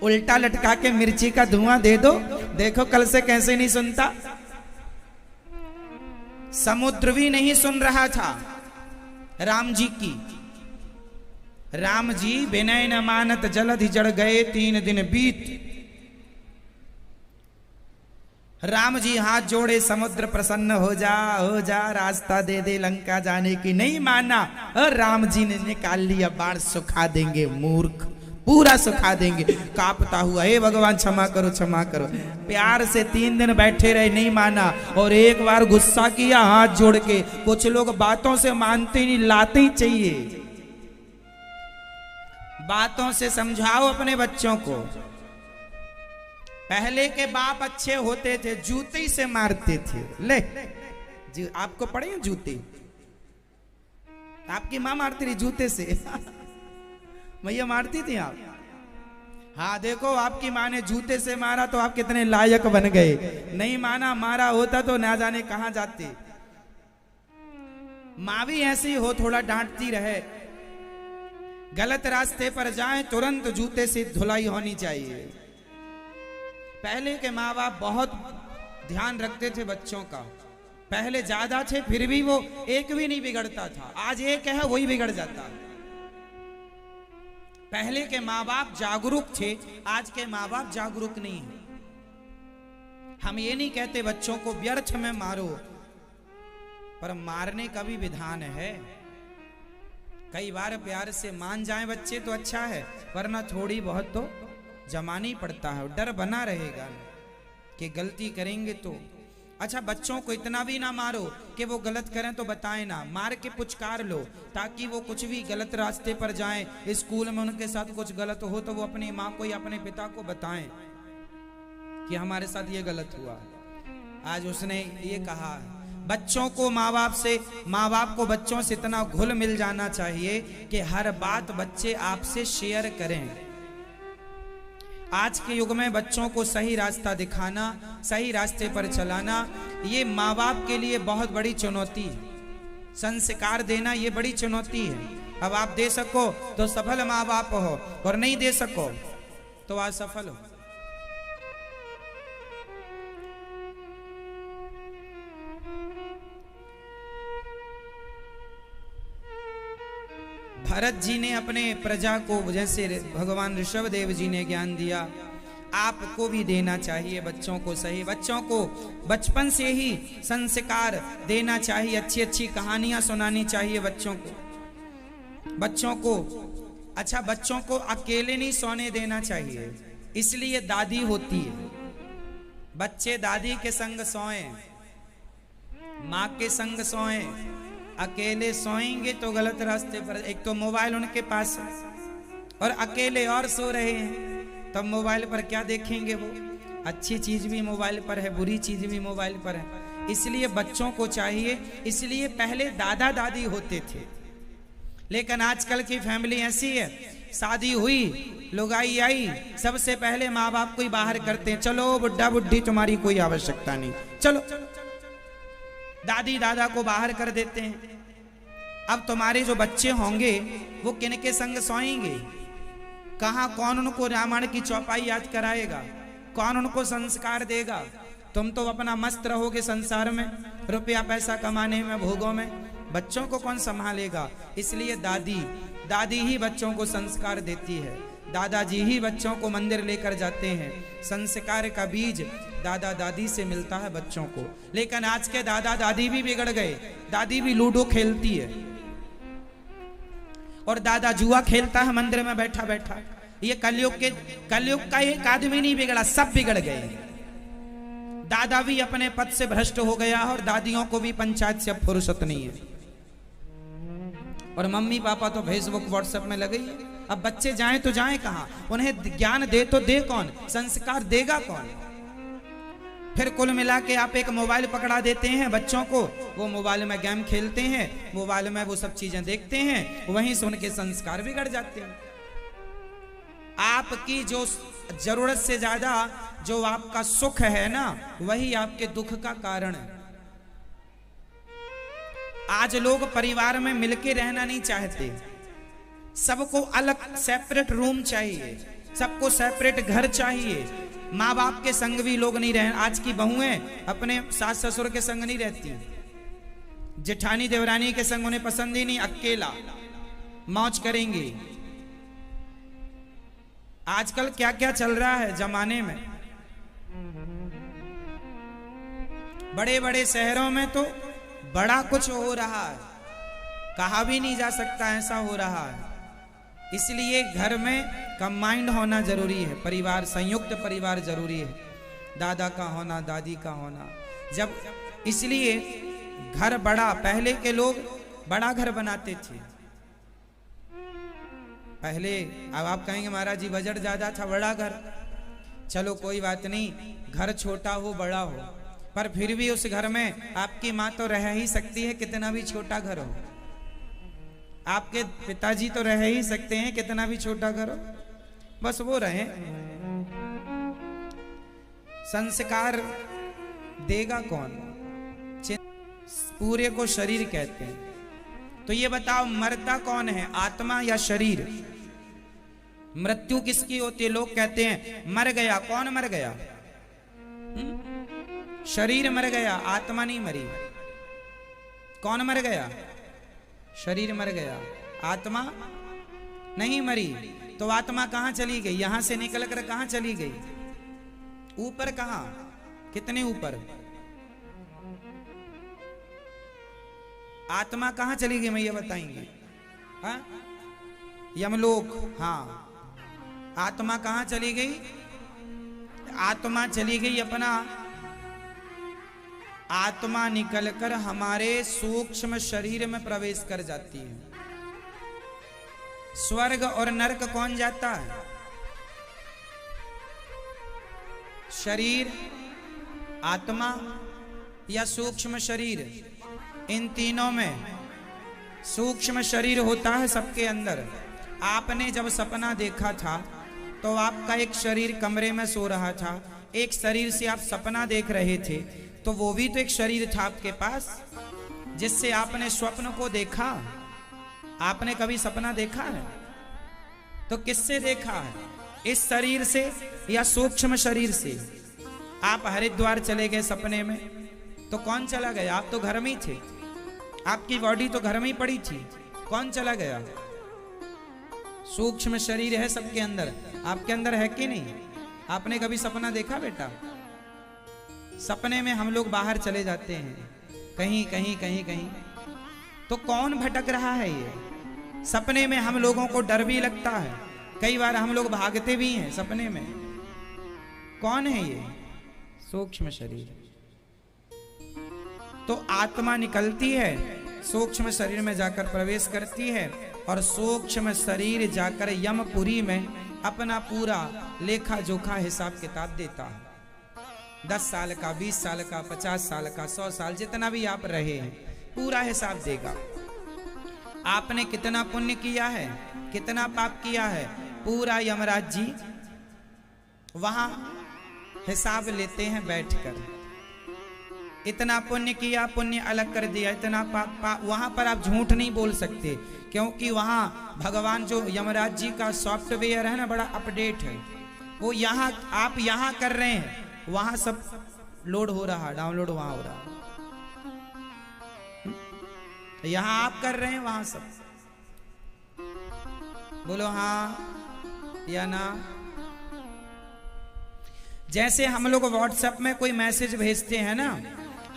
उल्टा लटका के मिर्ची का धुआं दे दो, देखो कल से कैसे नहीं सुनता। समुद्र भी नहीं सुन रहा था राम जी की। राम जी विनय न मानत जलधि जड़ गए, 3 दिन बीत। राम जी हाथ जोड़े, समुद्र प्रसन्न हो जा, रास्ता दे दे लंका जाने की। नहीं माना, और राम जी ने निकाल लिया बाण, सुखा देंगे मूर्ख, पूरा सुखा देंगे। कांपता हुआ, हे भगवान क्षमा करो क्षमा करो। प्यार से 3 दिन बैठे रहे, नहीं माना, और एक बार गुस्सा किया हाथ जोड़ के। कुछ लोग बातों से मानते नहीं, लाते ही चाहिए। बातों से समझाओ अपने बच्चों को। पहले के बाप अच्छे होते थे, जूते से मारते थे। ले जी, आपको पड़े हैं जूते? आपकी माँ मारती रही जूते से भैया मारती थी आप? हाँ देखो, आपकी माँ ने जूते से मारा तो आप कितने लायक बन गए। नहीं माना, मारा होता तो ना जाने कहां जाते। माँ भी ऐसी हो, थोड़ा डांटती रहे। गलत रास्ते पर जाएं तुरंत जूते से धुलाई होनी चाहिए। पहले के माँ बाप बहुत ध्यान रखते थे बच्चों का। पहले ज्यादा थे, फिर भी वो एक भी नहीं बिगड़ता था। आज एक है वही बिगड़ जाता है। पहले के माँ बाप जागरूक थे, आज के माँ बाप जागरूक नहीं है। हम ये नहीं कहते बच्चों को व्यर्थ में मारो, पर मारने का भी विधान है। कई बार प्यार से मान जाएं बच्चे तो अच्छा है, वरना थोड़ी बहुत तो जमानी पड़ता है। डर बना रहेगा कि गलती करेंगे तो। अच्छा, बच्चों को इतना भी ना मारो कि वो गलत करें तो बताएं ना, मार के पुचकार लो, ताकि वो कुछ भी गलत रास्ते पर जाएं। स्कूल में उनके साथ कुछ गलत हो तो वो अपनी माँ को या अपने पिता को बताएं कि हमारे साथ ये गलत हुआ। आज उसने ये कहा। बच्चों को माँ बाप को बच्चों से इतना घुल मिल जाना चाहिए कि हर बात बच्चे आपसे शेयर करें। आज के युग में बच्चों को सही रास्ता दिखाना, सही रास्ते पर चलाना, ये माँ बाप के लिए बहुत बड़ी चुनौती है। संस्कार देना ये बड़ी चुनौती है। अब आप दे सको तो सफल माँ बाप हो, और नहीं दे सको तो असफल हो। भरत जी ने अपने प्रजा को, जैसे भगवान ऋषभ देव जी ने ज्ञान दिया, आपको भी देना चाहिए बच्चों को सही। बच्चों को बचपन से ही संस्कार देना चाहिए, अच्छी अच्छी कहानियां सुनानी चाहिए बच्चों को। अच्छा, बच्चों को अकेले नहीं सोने देना चाहिए, इसलिए दादी होती है। बच्चे दादी के संग सोएं, माँ के संग सोएं। अकेले सोएंगे तो गलत रास्ते पर। एक तो मोबाइल उनके पास है और अकेले और सो रहे हैं, तब मोबाइल पर क्या देखेंगे वो? अच्छी चीज भी मोबाइल पर है, बुरी चीज भी मोबाइल पर है। इसलिए बच्चों को चाहिए, इसलिए पहले दादा दादी होते थे। लेकिन आजकल की फैमिली ऐसी है, शादी हुई, लुगाई आई, सबसे पहले माँ बाप को ही बाहर करते हैं। चलो बुढ़ा बुढ़ी तुम्हारी कोई आवश्यकता नहीं, चलो। दादी दादा को बाहर कर देते हैं। अब तुम्हारे जो बच्चे होंगे वो किनके संग सोएंगे? कहाँ, कौन उनको रामायण की चौपाई याद कराएगा? कौन उनको संस्कार देगा? तुम तो अपना मस्त रहोगे संसार में, रुपया पैसा कमाने में, भोगों में, बच्चों को कौन संभालेगा। इसलिए दादी ही बच्चों को संस्कार देती है, दादाजी ही बच्चों को मंदिर लेकर जाते हैं। संस्कार का बीज दादा दादी से मिलता है बच्चों को। लेकिन आज के दादा दादी भी बिगड़ गए। दादी भी लूडो खेलती है और दादा जुआ खेलता है मंदिर में बैठा बैठा। ये कलयुग का एक आदमी नहीं बिगड़ा, सब बिगड़ गए। दादा भी अपने पद से भ्रष्ट हो गया और दादियों को भी पंचायत से अब फुर्सत नहीं है। और मम्मी पापा तो फेसबुक व्हाट्सएप में लगे ही। अब बच्चे जाएं तो जाएं कहां, उन्हें ज्ञान दे तो दे कौन, संस्कार देगा कौन। फिर कुल मिला के आप एक मोबाइल पकड़ा देते हैं बच्चों को, वो मोबाइल में गेम खेलते हैं, मोबाइल में वो सब चीजें देखते हैं, वहीं से उनके संस्कार बिगड़ जाते हैं। आपकी जो जरूरत से ज्यादा जो आपका सुख है ना, वही आपके दुख का कारण है। आज लोग परिवार में मिलके रहना नहीं चाहते, सबको अलग सेपरेट रूम चाहिए, सबको सेपरेट घर चाहिए। माँ बाप के संग भी लोग नहीं रहे। आज की बहुएं अपने सास ससुर के संग नहीं रहती, जेठानी देवरानी के संग उन्हें पसंद ही नहीं, अकेला मौज करेंगी। आजकल क्या क्या चल रहा है जमाने में, बड़े बड़े शहरों में तो बड़ा कुछ हो रहा है, कहा भी नहीं जा सकता ऐसा हो रहा है। इसलिए घर में कंबाइंड होना जरूरी है, परिवार संयुक्त परिवार जरूरी है, दादा का होना दादी का होना। जब इसलिए घर बड़ा, पहले के लोग बड़ा घर बनाते थे पहले। अब आप कहेंगे महाराज जी बजट ज्यादा था, बड़ा घर, चलो कोई बात नहीं, घर छोटा हो बड़ा हो, पर फिर भी उस घर में आपकी माँ तो रह ही सकती है कितना भी छोटा घर हो, आपके पिताजी तो रह ही सकते हैं कितना भी छोटा घर हो, बस वो रहे। संस्कार देगा कौन, पूरे को शरीर कहते हैं। तो ये बताओ मरता कौन है, आत्मा या शरीर। मृत्यु किसकी होती है, लोग कहते हैं मर गया, कौन मर गया, शरीर मर गया, आत्मा नहीं मरी। कौन मर गया, शरीर मर गया, आत्मा नहीं मरी। तो आत्मा कहां चली गई, यहां से निकल कर कहां चली गई, ऊपर कहां, कितने ऊपर, आत्मा कहां चली गई, मैं ये बताएंगे। हाँ यमलोक, हाँ आत्मा कहां चली गई, आत्मा चली गई अपना, आत्मा निकलकर हमारे सूक्ष्म शरीर में प्रवेश कर जाती है। स्वर्ग और नरक कौन जाता है, शरीर, आत्मा या सूक्ष्म शरीर। इन तीनों में सूक्ष्म शरीर होता है सबके अंदर। आपने जब सपना देखा था तो आपका एक शरीर कमरे में सो रहा था, एक शरीर से आप सपना देख रहे थे, तो वो भी तो एक शरीर था आपके पास जिससे आपने स्वप्न को देखा। आपने कभी सपना देखा है तो किससे देखा है, इस शरीर से या सूक्ष्म शरीर से। आप हरिद्वार चले गए सपने में तो कौन चला गया, आप तो घर में ही थे, आपकी बॉडी तो घर में ही पड़ी थी, कौन चला गया, सूक्ष्म शरीर है सबके अंदर, आपके अंदर है कि नहीं। आपने कभी सपना देखा बेटा, सपने में हम लोग बाहर चले जाते हैं कहीं कहीं कहीं कहीं, तो कौन भटक रहा है ये, सपने में हम लोगों को डर भी लगता है, कई बार हम लोग भागते भी हैं सपने में, कौन है ये, सूक्ष्म शरीर। तो आत्मा निकलती है, सूक्ष्म शरीर में जाकर प्रवेश करती है और सूक्ष्म शरीर जाकर यमपुरी में अपना पूरा लेखा जोखा हिसाब किताब देता है। 10 साल का, 20 साल का, 50 साल का, 100 साल, जितना भी आप रहे हैं पूरा हिसाब देगा। आपने कितना पुण्य किया है, कितना पाप किया है, पूरा यमराज जी वहां हिसाब लेते हैं बैठकर। इतना पुण्य किया, पुण्य अलग कर दिया, इतना पाप, वहां पर आप झूठ नहीं बोल सकते, क्योंकि वहां भगवान जो यमराज जी का सॉफ्टवेयर है ना, बड़ा अपडेट है। वो यहाँ आप यहाँ कर रहे हैं, वहां सब लोड हो रहा, डाउनलोड वहां हो रहा। यहां आप कर रहे हैं, वहां सब। बोलो हाँ या ना। जैसे हम लोग व्हाट्सएप में कोई मैसेज भेजते हैं ना,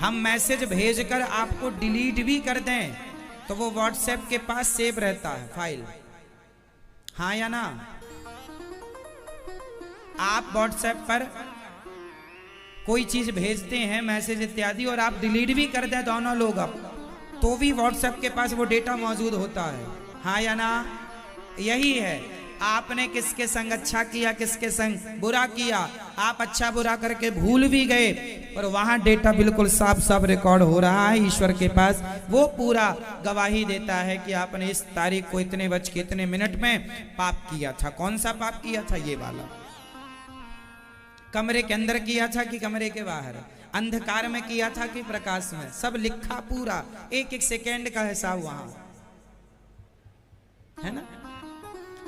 हम मैसेज भेजकर आपको डिलीट भी कर दें तो वो व्हाट्सएप के पास सेव रहता है फाइल, हाँ या ना। आप व्हाट्सएप पर कोई चीज भेजते हैं मैसेज इत्यादि और आप डिलीट भी कर दें दोनों लोग अब, तो भी व्हाट्सएप के पास वो डेटा मौजूद होता है, हाँ या ना। यही है, आपने किसके संग अच्छा किया, किसके संग बुरा किया, आप अच्छा बुरा करके भूल भी गए और वहां डेटा बिल्कुल साफ साफ रिकॉर्ड हो रहा है ईश्वर के पास। वो पूरा गवाही देता है कि आपने इस तारीख को इतने बज के इतने मिनट में पाप किया था। कौन सा पाप किया था? ये वाला। कमरे के अंदर किया था कि कमरे के बाहर, अंधकार में किया था कि प्रकाश में, सब लिखा पूरा, एक एक सेकेंड का हिसाब वहां है ना।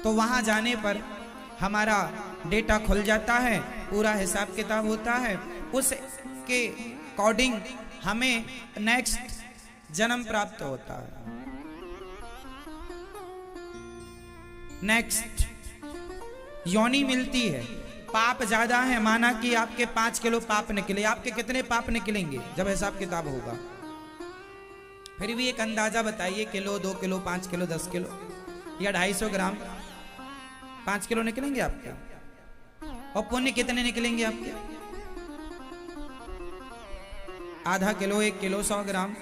तो वहां जाने पर हमारा डेटा खुल जाता है, पूरा हिसाब किताब होता है, उसके अकॉर्डिंग हमें नेक्स्ट जन्म प्राप्त होता है। नेक्स्ट योनि मिलती है। पाप ज्यादा है, माना कि आपके 5 किलो पाप निकले, आपके कितने पाप निकलेंगे जब हिसाब किताब होगा? फिर भी एक अंदाजा बताइए, किलो, 2 किलो, 5 किलो, 10 किलो या 250 ग्राम? 5 किलो निकलेंगे आपके। और पुण्य कितने निकलेंगे आपके? आधा किलो, 1 किलो, 100 ग्राम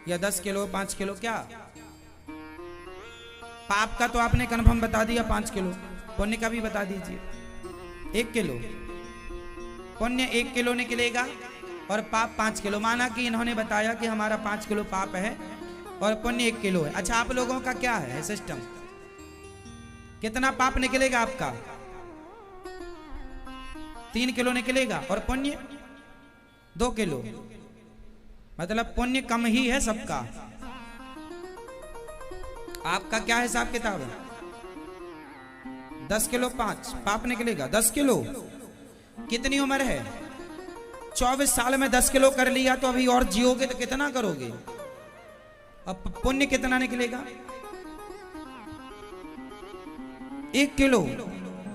या 10 किलो, 5 किलो? क्या पाप का तो आपने कन्फर्म बता दिया 5 किलो, पुण्य का भी बता दीजिए। 1 किलो पुण्य 1 किलो निकलेगा और पाप 5 किलो। माना कि इन्होंने बताया कि हमारा 5 किलो पाप है और पुण्य 1 किलो है। अच्छा, आप लोगों का क्या है सिस्टम? कितना पाप निकलेगा आपका? 3 किलो निकलेगा और पुण्य 2 किलो। मतलब पुण्य कम ही है सबका। आपका क्या हिसाब किताब है? 10 किलो 5 पाप निकलेगा। 10 किलो कितनी उम्र है? 24 साल में 10 किलो कर लिया तो अभी और जियोगे तो कितना करोगे? अब पुण्य कितना निकलेगा? 1 किलो।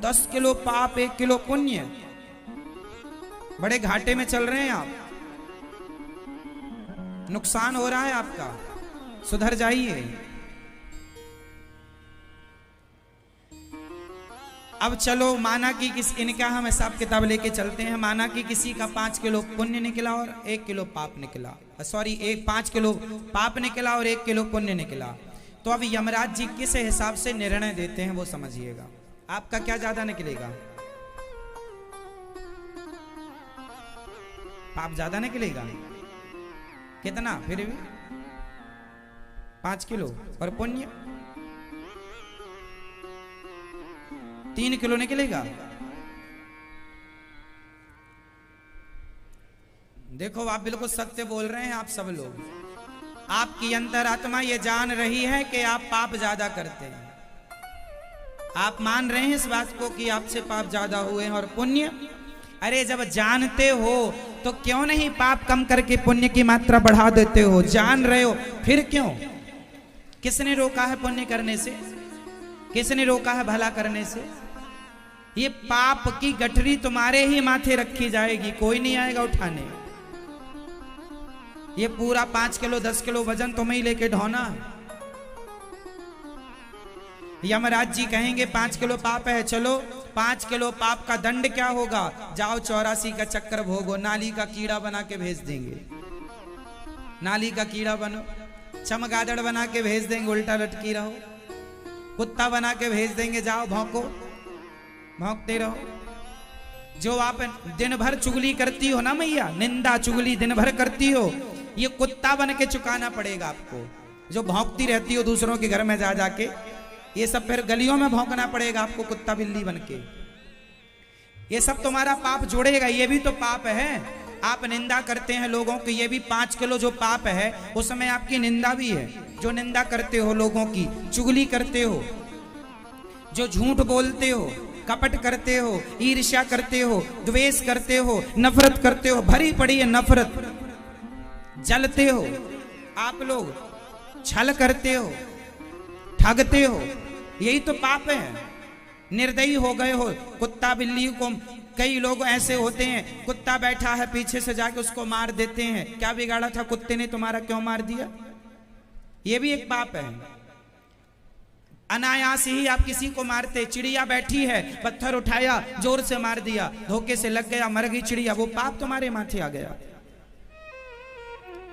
10 किलो पाप, 1 किलो पुण्य। बड़े घाटे में चल रहे हैं आप, नुकसान हो रहा है आपका, सुधर जाइए। अब चलो, माना कि इनका हम हिसाब किताब लेके चलते हैं। माना कि किसी का 5 किलो पुण्य निकला और 1 किलो पाप निकला, सॉरी 5 किलो पाप निकला और 1 किलो पुण्य निकला। तो अब यमराज जी किस हिसाब से निर्णय देते हैं वो समझिएगा। आपका क्या ज्यादा निकलेगा? पाप ज्यादा निकलेगा। कितना? फिर भी 5 किलो और पुण्य 3 किलो निकलेगा। देखो, आप बिल्कुल सत्य बोल रहे हैं आप सब लोग। आपकी अंतरात्मा ये जान रही है कि आप पाप ज्यादा करते हैं। आप मान रहे हैं इस बात को कि आपसे पाप ज्यादा हुए हैं और पुण्य। अरे जब जानते हो तो क्यों नहीं पाप कम करके पुण्य की मात्रा बढ़ा देते हो? जान रहे हो फिर क्यों? किसने रोका है पुण्य करने से? किसने रोका है भला करने से? ये पाप की गठरी तुम्हारे ही माथे रखी जाएगी, कोई नहीं आएगा उठाने। ये पूरा 5 किलो 10 किलो वजन तुम्हें ही लेके ढोना है। यमराज जी कहेंगे 5 किलो पाप है, चलो 5 किलो पाप का दंड क्या होगा? जाओ 84 का चक्कर भोगो। नाली का कीड़ा बना के भेज देंगे। नाली का कीड़ा बनो, चमगादड़ बना के भेज देंगे, उल्टा लटकी रहो। कुत्ता बना के भेज देंगे, जाओ भौंको, भौंकते रहो। जो आप दिन भर चुगली करती हो ना मैया, निंदा चुगली दिन भर करती हो, ये कुत्ता बन के चुकाना पड़ेगा आपको। जो भौंकती रहती हो दूसरों के घर में जा जाके, ये सब फिर गलियों में भौंकना पड़ेगा आपको, कुत्ता बिल्ली बन के। ये सब तुम्हारा पाप जोड़ेगा। ये भी तो पाप है। आप निंदा करते हैं लोगों की, ये भी 5 किलो जो पाप है उसमें आपकी निंदा भी है। जो निंदा करते हो लोगों की, चुगली करते हो, जो झूठ बोलते हो, कपट करते हो, ईर्ष्या करते हो, द्वेष करते हो, नफरत करते हो, भरी पड़ी है नफरत, जलते हो आप लोग, छल करते हो, ठगते हो, यही तो पाप है। निर्दयी हो गए हो, कुत्ता बिल्ली को, कई लोग ऐसे होते हैं, कुत्ता बैठा है पीछे से जाके उसको मार देते हैं। क्या बिगाड़ा था कुत्ते ने, तुम्हारा क्यों मार दिया? ये भी एक पाप है। अनायास ही आप किसी को मारते, चिड़िया बैठी है, पत्थर उठाया, जोर से मार दिया, धोखे से लग गया, मर गई चिड़िया, वो पाप तुम्हारे माथे आ गया।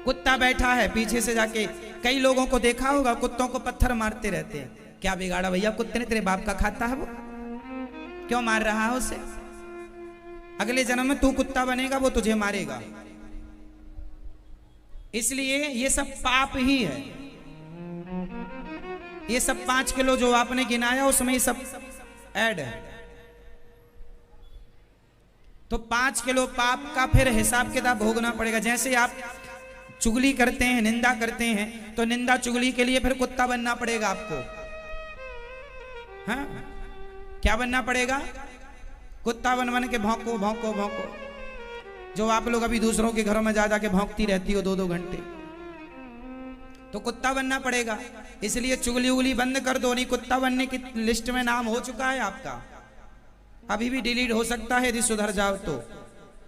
कुत्ता बैठा है पीछे से जाके, कई लोगों को देखा होगा कुत्तों को पत्थर मारते रहते हैं। क्या बिगाड़ा भैया कुत्ते ने, तेरे बाप का खाता है वो, क्यों मार रहा है उसे? अगले जन्म में तू कुत्ता बनेगा, वो तुझे मारेगा। इसलिए ये सब पाप ही है। ये सब 5 किलो जो आपने गिनाया उसमें ये सब ऐड है। तो 5 किलो पाप का फिर हिसाब किताब भोगना पड़ेगा। जैसे आप चुगली करते हैं, निंदा करते हैं, तो निंदा चुगली के लिए फिर कुत्ता बनना पड़ेगा आपको। हाँ, क्या बनना पड़ेगा? कुत्ता बन बन के भौंको भौंको भौंको, जो आप लोग अभी दूसरों के घरों में जा जाके भौंकती रहती हो 2-2 घंटे, तो कुत्ता बनना पड़ेगा। इसलिए चुगली उगली बंद कर दो, नहीं कुत्ता बनने की लिस्ट में नाम हो चुका है आपका, अभी भी डिलीट हो सकता है यदि सुधर जाओ तो।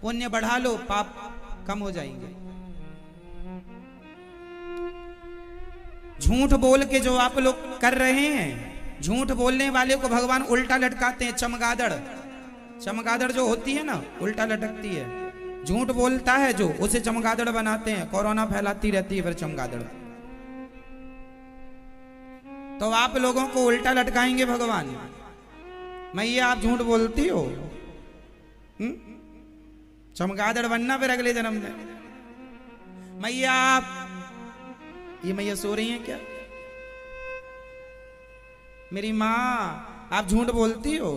पुण्य बढ़ा लो, पाप कम हो जाएंगे। झूठ बोल के जो आप लोग कर रहे हैं, झूठ बोलने वाले को भगवान उल्टा लटकाते हैं। चमगादड़, चमगादड़ जो होती है ना, उल्टा लटकती है। झूठ बोलता है जो, उसे चमगादड़ बनाते हैं, कोरोना फैलाती रहती है फिर चमगादड़। तो आप लोगों को उल्टा लटकाएंगे भगवान। मैया आप झूठ बोलती हो, चमगादड़ बनना फिर अगले जन्म में। मैया आप, ये मैया सो रही हैं क्या? मेरी माँ आप झूठ बोलती हो,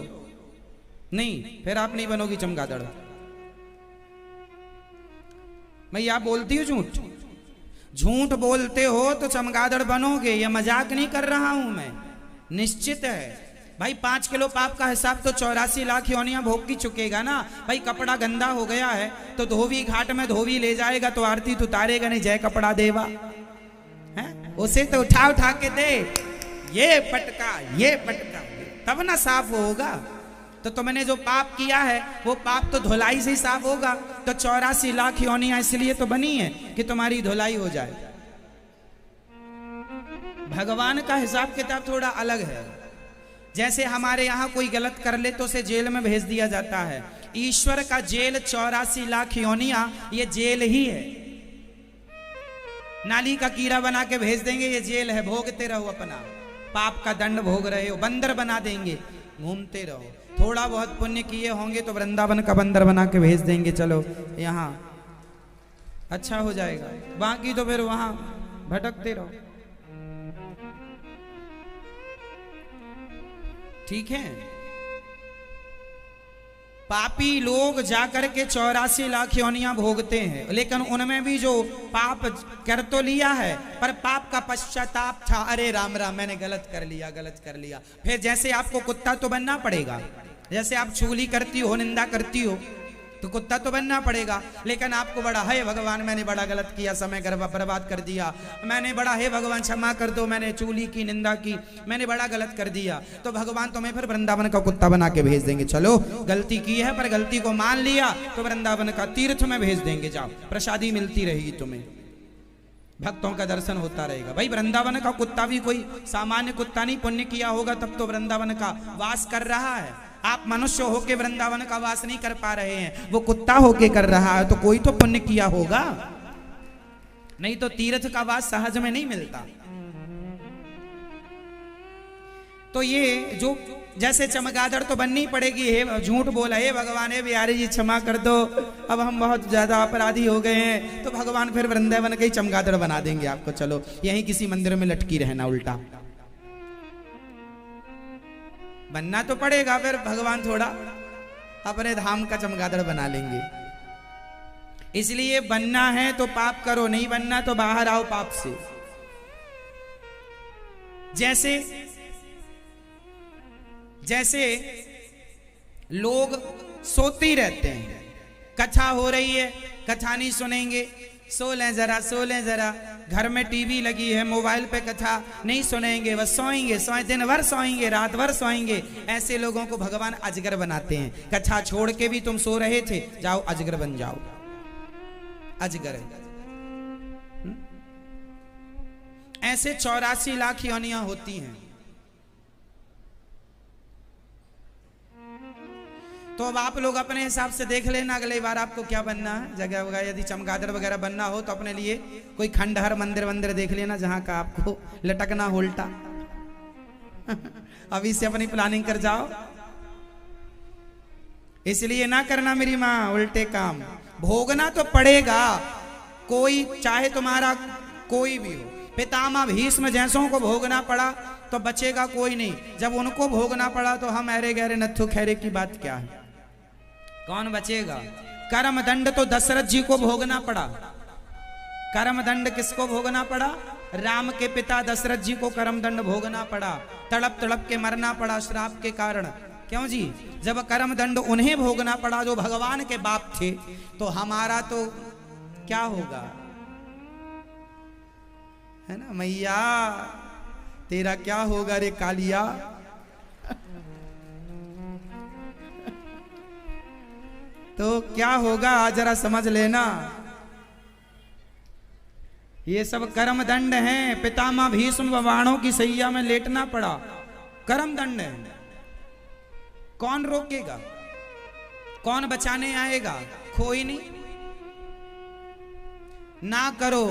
नहीं फिर आप नहीं बनोगी चमगादड़। मैया आप बोलती हो झूठ, झूठ बोलते हो तो चमगादड़ बनोगे। ये मजाक नहीं कर रहा हूं मैं, निश्चित है भाई। 5 किलो पाप का हिसाब तो 84 लाख योनियां भोग की चुकेगा ना भाई। कपड़ा गंदा हो गया है तो धोबी घाट में धोबी ले जाएगा तो आरती तो उतारेगा नहीं, जय कपड़ा देवा है, उसे तो उठा उठा के दे, ये पटका ये पटका, तब ना साफ होगा। तो तुमने जो पाप किया है वो पाप तो धुलाई से ही साफ होगा। तो 84 लाख योनियां इसलिए तो बनी है कि तुम्हारी धुलाई हो जाए। भगवान का हिसाब किताब थोड़ा अलग है। जैसे हमारे यहाँ कोई गलत कर ले तो उसे जेल में भेज दिया जाता है, ईश्वर का जेल 84 लाख योनियां ये जेल ही है। नाली का कीड़ा बना के भेज देंगे, ये जेल है, भोगते रहो अपना पाप का दंड भोग रहे हो। बंदर बना देंगे, घूमते रहो। थोड़ा बहुत पुण्य किए होंगे तो वृंदावन का बंदर बना के भेज देंगे, चलो यहाँ अच्छा हो जाएगा, बाकी तो फिर वहां भटकते रहो। ठीक है, पापी लोग जाकर के 84 लाख योनियां भोगते हैं, लेकिन उनमें भी जो पाप कर तो लिया है पर पाप का पश्चाताप था, अरे राम राम मैंने गलत कर लिया। फिर जैसे आपको कुत्ता तो बनना पड़ेगा, जैसे आप चुगली करती हो, निंदा करती हो, तो कुत्ता तो बनना पड़ेगा। लेकिन आपको बड़ा है भगवान मैंने बड़ा गलत किया, समय बर्बाद कर दिया, मैंने बड़ा है भगवान क्षमा कर दो, मैंने चुगली की, निंदा की, मैंने बड़ा गलत कर दिया, तो भगवान तुम्हें फिर वृंदावन का कुत्ता बना के भेज देंगे। चलो गलती की है पर गलती को मान लिया तो वृंदावन का तीर्थ में भेज देंगे, जाओ प्रसादी मिलती रहेगी तुम्हें, भक्तों का दर्शन होता रहेगा। भाई वृंदावन का कुत्ता भी कोई सामान्य कुत्ता नहीं, पुण्य किया होगा तब तो वृंदावन का वास कर रहा है। आप मनुष्य होके वृंदावन का वास नहीं कर पा रहे हैं, वो कुत्ता होके कर रहा है, तो कोई तो पुण्य किया होगा, नहीं तो तीर्थ का वास सहज में नहीं मिलता। तो ये जो जैसे चमगादड़ तो बननी पड़ेगी, हे झूठ बोला, हे भगवान हे बिहारी जी क्षमा कर दो, अब हम बहुत ज्यादा अपराधी हो गए हैं, तो भगवान फिर वृंदावन का ही चमगादड़ बना देंगे आपको, चलो यहीं किसी मंदिर में लटकी रहना, उल्टा बनना तो पड़ेगा। फिर भगवान थोड़ा अपने धाम का चमगादड़ बना लेंगे। इसलिए बनना है तो पाप करो, नहीं बनना तो बाहर आओ पाप से। जैसे लोग सोते ही रहते हैं। कथा हो रही है, कथा नहीं सुनेंगे, सो लें जरा, घर में टीवी लगी है, मोबाइल पे कथा नहीं सुनेंगे, बस सोएंगे, दिन भर सोएंगे, रात भर सोएंगे। ऐसे लोगों को भगवान अजगर बनाते हैं। कथा छोड़ के भी तुम सो रहे थे, जाओ अजगर बन जाओ, अजगर। ऐसे 84 लाख योनियां होती हैं। तो अब आप लोग अपने हिसाब से देख लेना अगली बार आपको क्या बनना है। जगह वगैरह यदि चमगादड़ वगैरह बनना हो तो अपने लिए कोई खंडहर मंदिर देख लेना जहां का आपको लटकना हो उल्टा। अभी से अपनी प्लानिंग कर जाओ। इसलिए ना करना मेरी माँ उल्टे काम। भोगना तो पड़ेगा, कोई चाहे तुम्हारा कोई भी हो। पितामह भीष्म जैसों को भोगना पड़ा तो बचेगा कोई नहीं। जब उनको भोगना पड़ा तो हम अरे गहरे नथु खैरे की बात क्या है, कौन बचेगा। कर्म दंड तो दशरथ जी को भोगना पड़ा। कर्म दंड किसको भोगना पड़ा? राम के पिता दशरथ जी को कर्म दंड भोगना पड़ा। तड़प तड़प के मरना पड़ा श्राप के कारण। क्यों जी? जब कर्म दंड उन्हें भोगना पड़ा जो भगवान के बाप थे, तो हमारा तो क्या होगा, है ना। मैया तेरा क्या होगा रे कालिया। तो क्या होगा जरा समझ लेना। ये सब कर्म दंड हैं। पितामह भीष्म बाणों की सैया में लेटना पड़ा, कर्म दंड है। कौन रोकेगा, कौन बचाने आएगा? कोई नहीं। ना करो,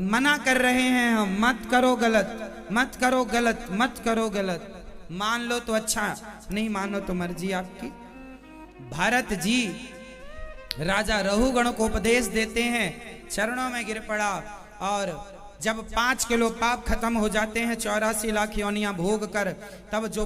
मना कर रहे हैं हम, मत करो गलत, मत करो गलत, मत करो गलत। मान लो तो अच्छा, नहीं मानो तो मर्जी आपकी। भरत जी राजा रहुगण को उपदेश देते हैं, चरणों में गिर पड़ा। और जब 5 किलो पाप खत्म हो जाते हैं 84 लाख योनियां भोग कर, तब जो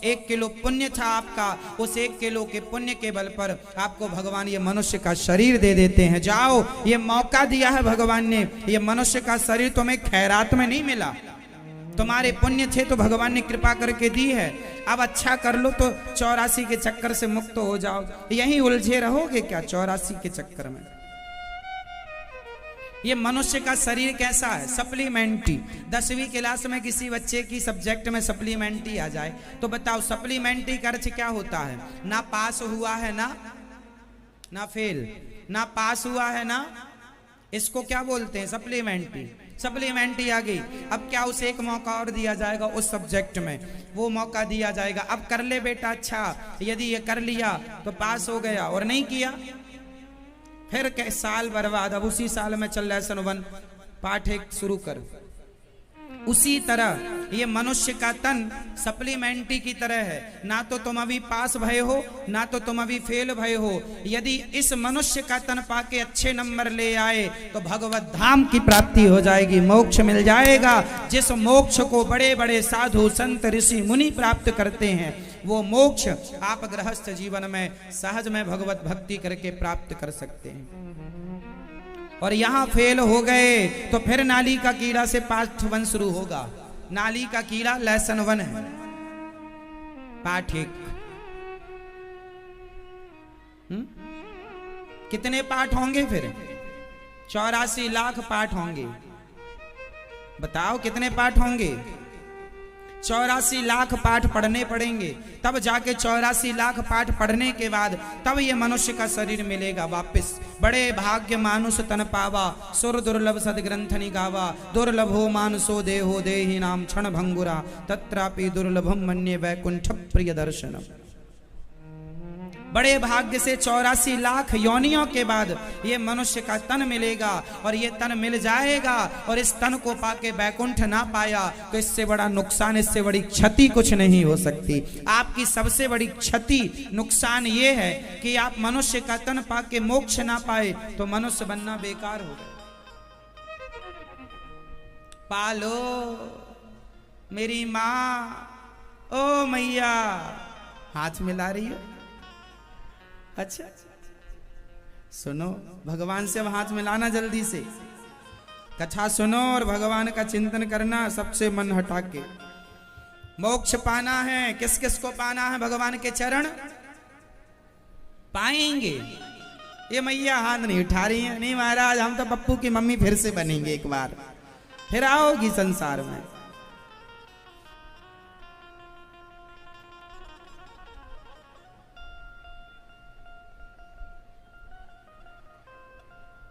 1 किलो पुण्य था आपका, उस 1 किलो के पुण्य के बल पर आपको भगवान ये मनुष्य का शरीर दे देते हैं। जाओ, ये मौका दिया है भगवान ने। ये मनुष्य का शरीर तुम्हें खैरात में नहीं मिला, तुम्हारे पुण्य थे तो भगवान ने कृपा करके दी है। अब अच्छा कर लो तो 84 के चक्कर से मुक्त हो जाओ। यहीं उलझे रहोगे क्या 84 के चक्कर में? ये मनुष्य का शरीर कैसा है? सप्लीमेंट्री। 10वीं क्लास में किसी बच्चे की सब्जेक्ट में सप्लीमेंट्री आ जाए तो बताओ सप्लीमेंट्री का अर्थ क्या होता है? ना पास हुआ है ना फेल, ना पास हुआ है ना, इसको क्या बोलते हैं? सप्लीमेंट्री। सप्लीमेंट्री आ गई, अब क्या उसे एक मौका और दिया जाएगा उस सब्जेक्ट में, वो मौका दिया जाएगा। अब कर ले बेटा, अच्छा यदि ये कर लिया तो पास हो गया, और नहीं किया फिर के साल बर्बाद। अब उसी साल में चल रहा है सन 1 पाठ 1 शुरू कर। उसी तरह ये मनुष्य का तन सप्लीमेंट्री की तरह है। ना तो तुम अभी पास भय हो, ना तो तुम अभी फेल भय हो। यदि इस मनुष्य का तन पाके अच्छे नंबर ले आए तो भगवत धाम की प्राप्ति हो जाएगी, मोक्ष मिल जाएगा। जिस मोक्ष को बड़े बड़े साधु संत ऋषि मुनि प्राप्त करते हैं, वो मोक्ष आप गृहस्थ जीवन में सहज में भगवत भक्ति करके प्राप्त कर सकते हैं। और यहां फेल हो गए तो फिर नाली का कीड़ा से पाठ 1 शुरू होगा। नाली का कीड़ा लेसन 1 है, पाठ 1। कितने पाठ होंगे फिर? 84 लाख पाठ होंगे। बताओ कितने पाठ होंगे? 84 लाख पाठ पढ़ने पड़ेंगे, तब जाके 84 लाख पाठ पढ़ने के बाद तब ये मनुष्य का शरीर मिलेगा वापस। बड़े भाग्य मानुष तन पावा, सुर दुर्लभ सद ग्रंथ निगावा। दुर्लभो मानसो देहो देहि नाम क्षण भंगुरा, तत्रापि दुर्लभम मन्ये वैकुंठ प्रिय दर्शनम। बड़े भाग्य से 84 लाख योनियों के बाद ये मनुष्य का तन मिलेगा, और ये तन मिल जाएगा। और इस तन को पाके बैकुंठ ना पाया तो इससे बड़ा नुकसान, इससे बड़ी क्षति कुछ नहीं हो सकती। आपकी सबसे बड़ी क्षति नुकसान ये है कि आप मनुष्य का तन पाके मोक्ष ना पाए तो मनुष्य बनना बेकार हो गया। पालो मेरी माँ, ओ मैया, हाथ मिला रही है। अच्छा सुनो, भगवान से अब हाथ मिलाना जल्दी से। कथा सुनो और भगवान का चिंतन करना सबसे मन हटा के। मोक्ष पाना है, किस किस को पाना है? भगवान के चरण पाएंगे। ये मैया हाथ नहीं उठा रही है, नहीं महाराज हम तो पप्पू की मम्मी फिर से बनेंगे, एक बार फिर आओगी संसार में।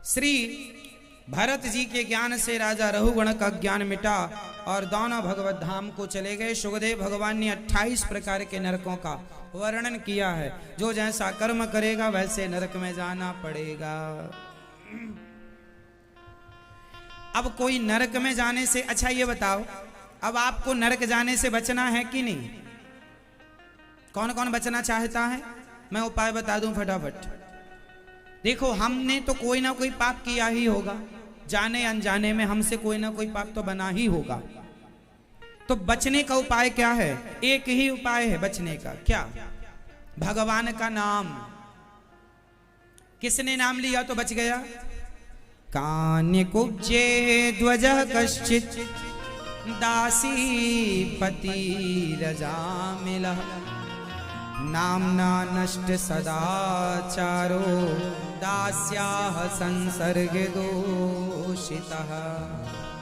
श्री भरत जी के ज्ञान से राजा रहुगण का ज्ञान मिटा और दोनों भगवत धाम को चले गए। सुखदेव भगवान ने 28 प्रकार के नरकों का वर्णन किया है। जो जैसा कर्म करेगा वैसे नरक में जाना पड़ेगा। अब कोई नरक में जाने से, अच्छा ये बताओ, अब आपको नरक जाने से बचना है कि नहीं? कौन कौन बचना चाहता है? मैं उपाय बता दूं फटाफट। देखो, हमने तो कोई ना कोई पाप किया ही होगा, जाने अनजाने में हमसे कोई ना कोई पाप तो बना ही होगा। तो बचने का उपाय क्या है? एक ही उपाय है बचने का। क्या? भगवान का नाम। किसने नाम लिया तो बच गया? कान्य कुब्जे ध्वज कश्चित दासी पति रजा मिला नामना नष्ट सदाचारो दास्याः संसर्ग दोषितः।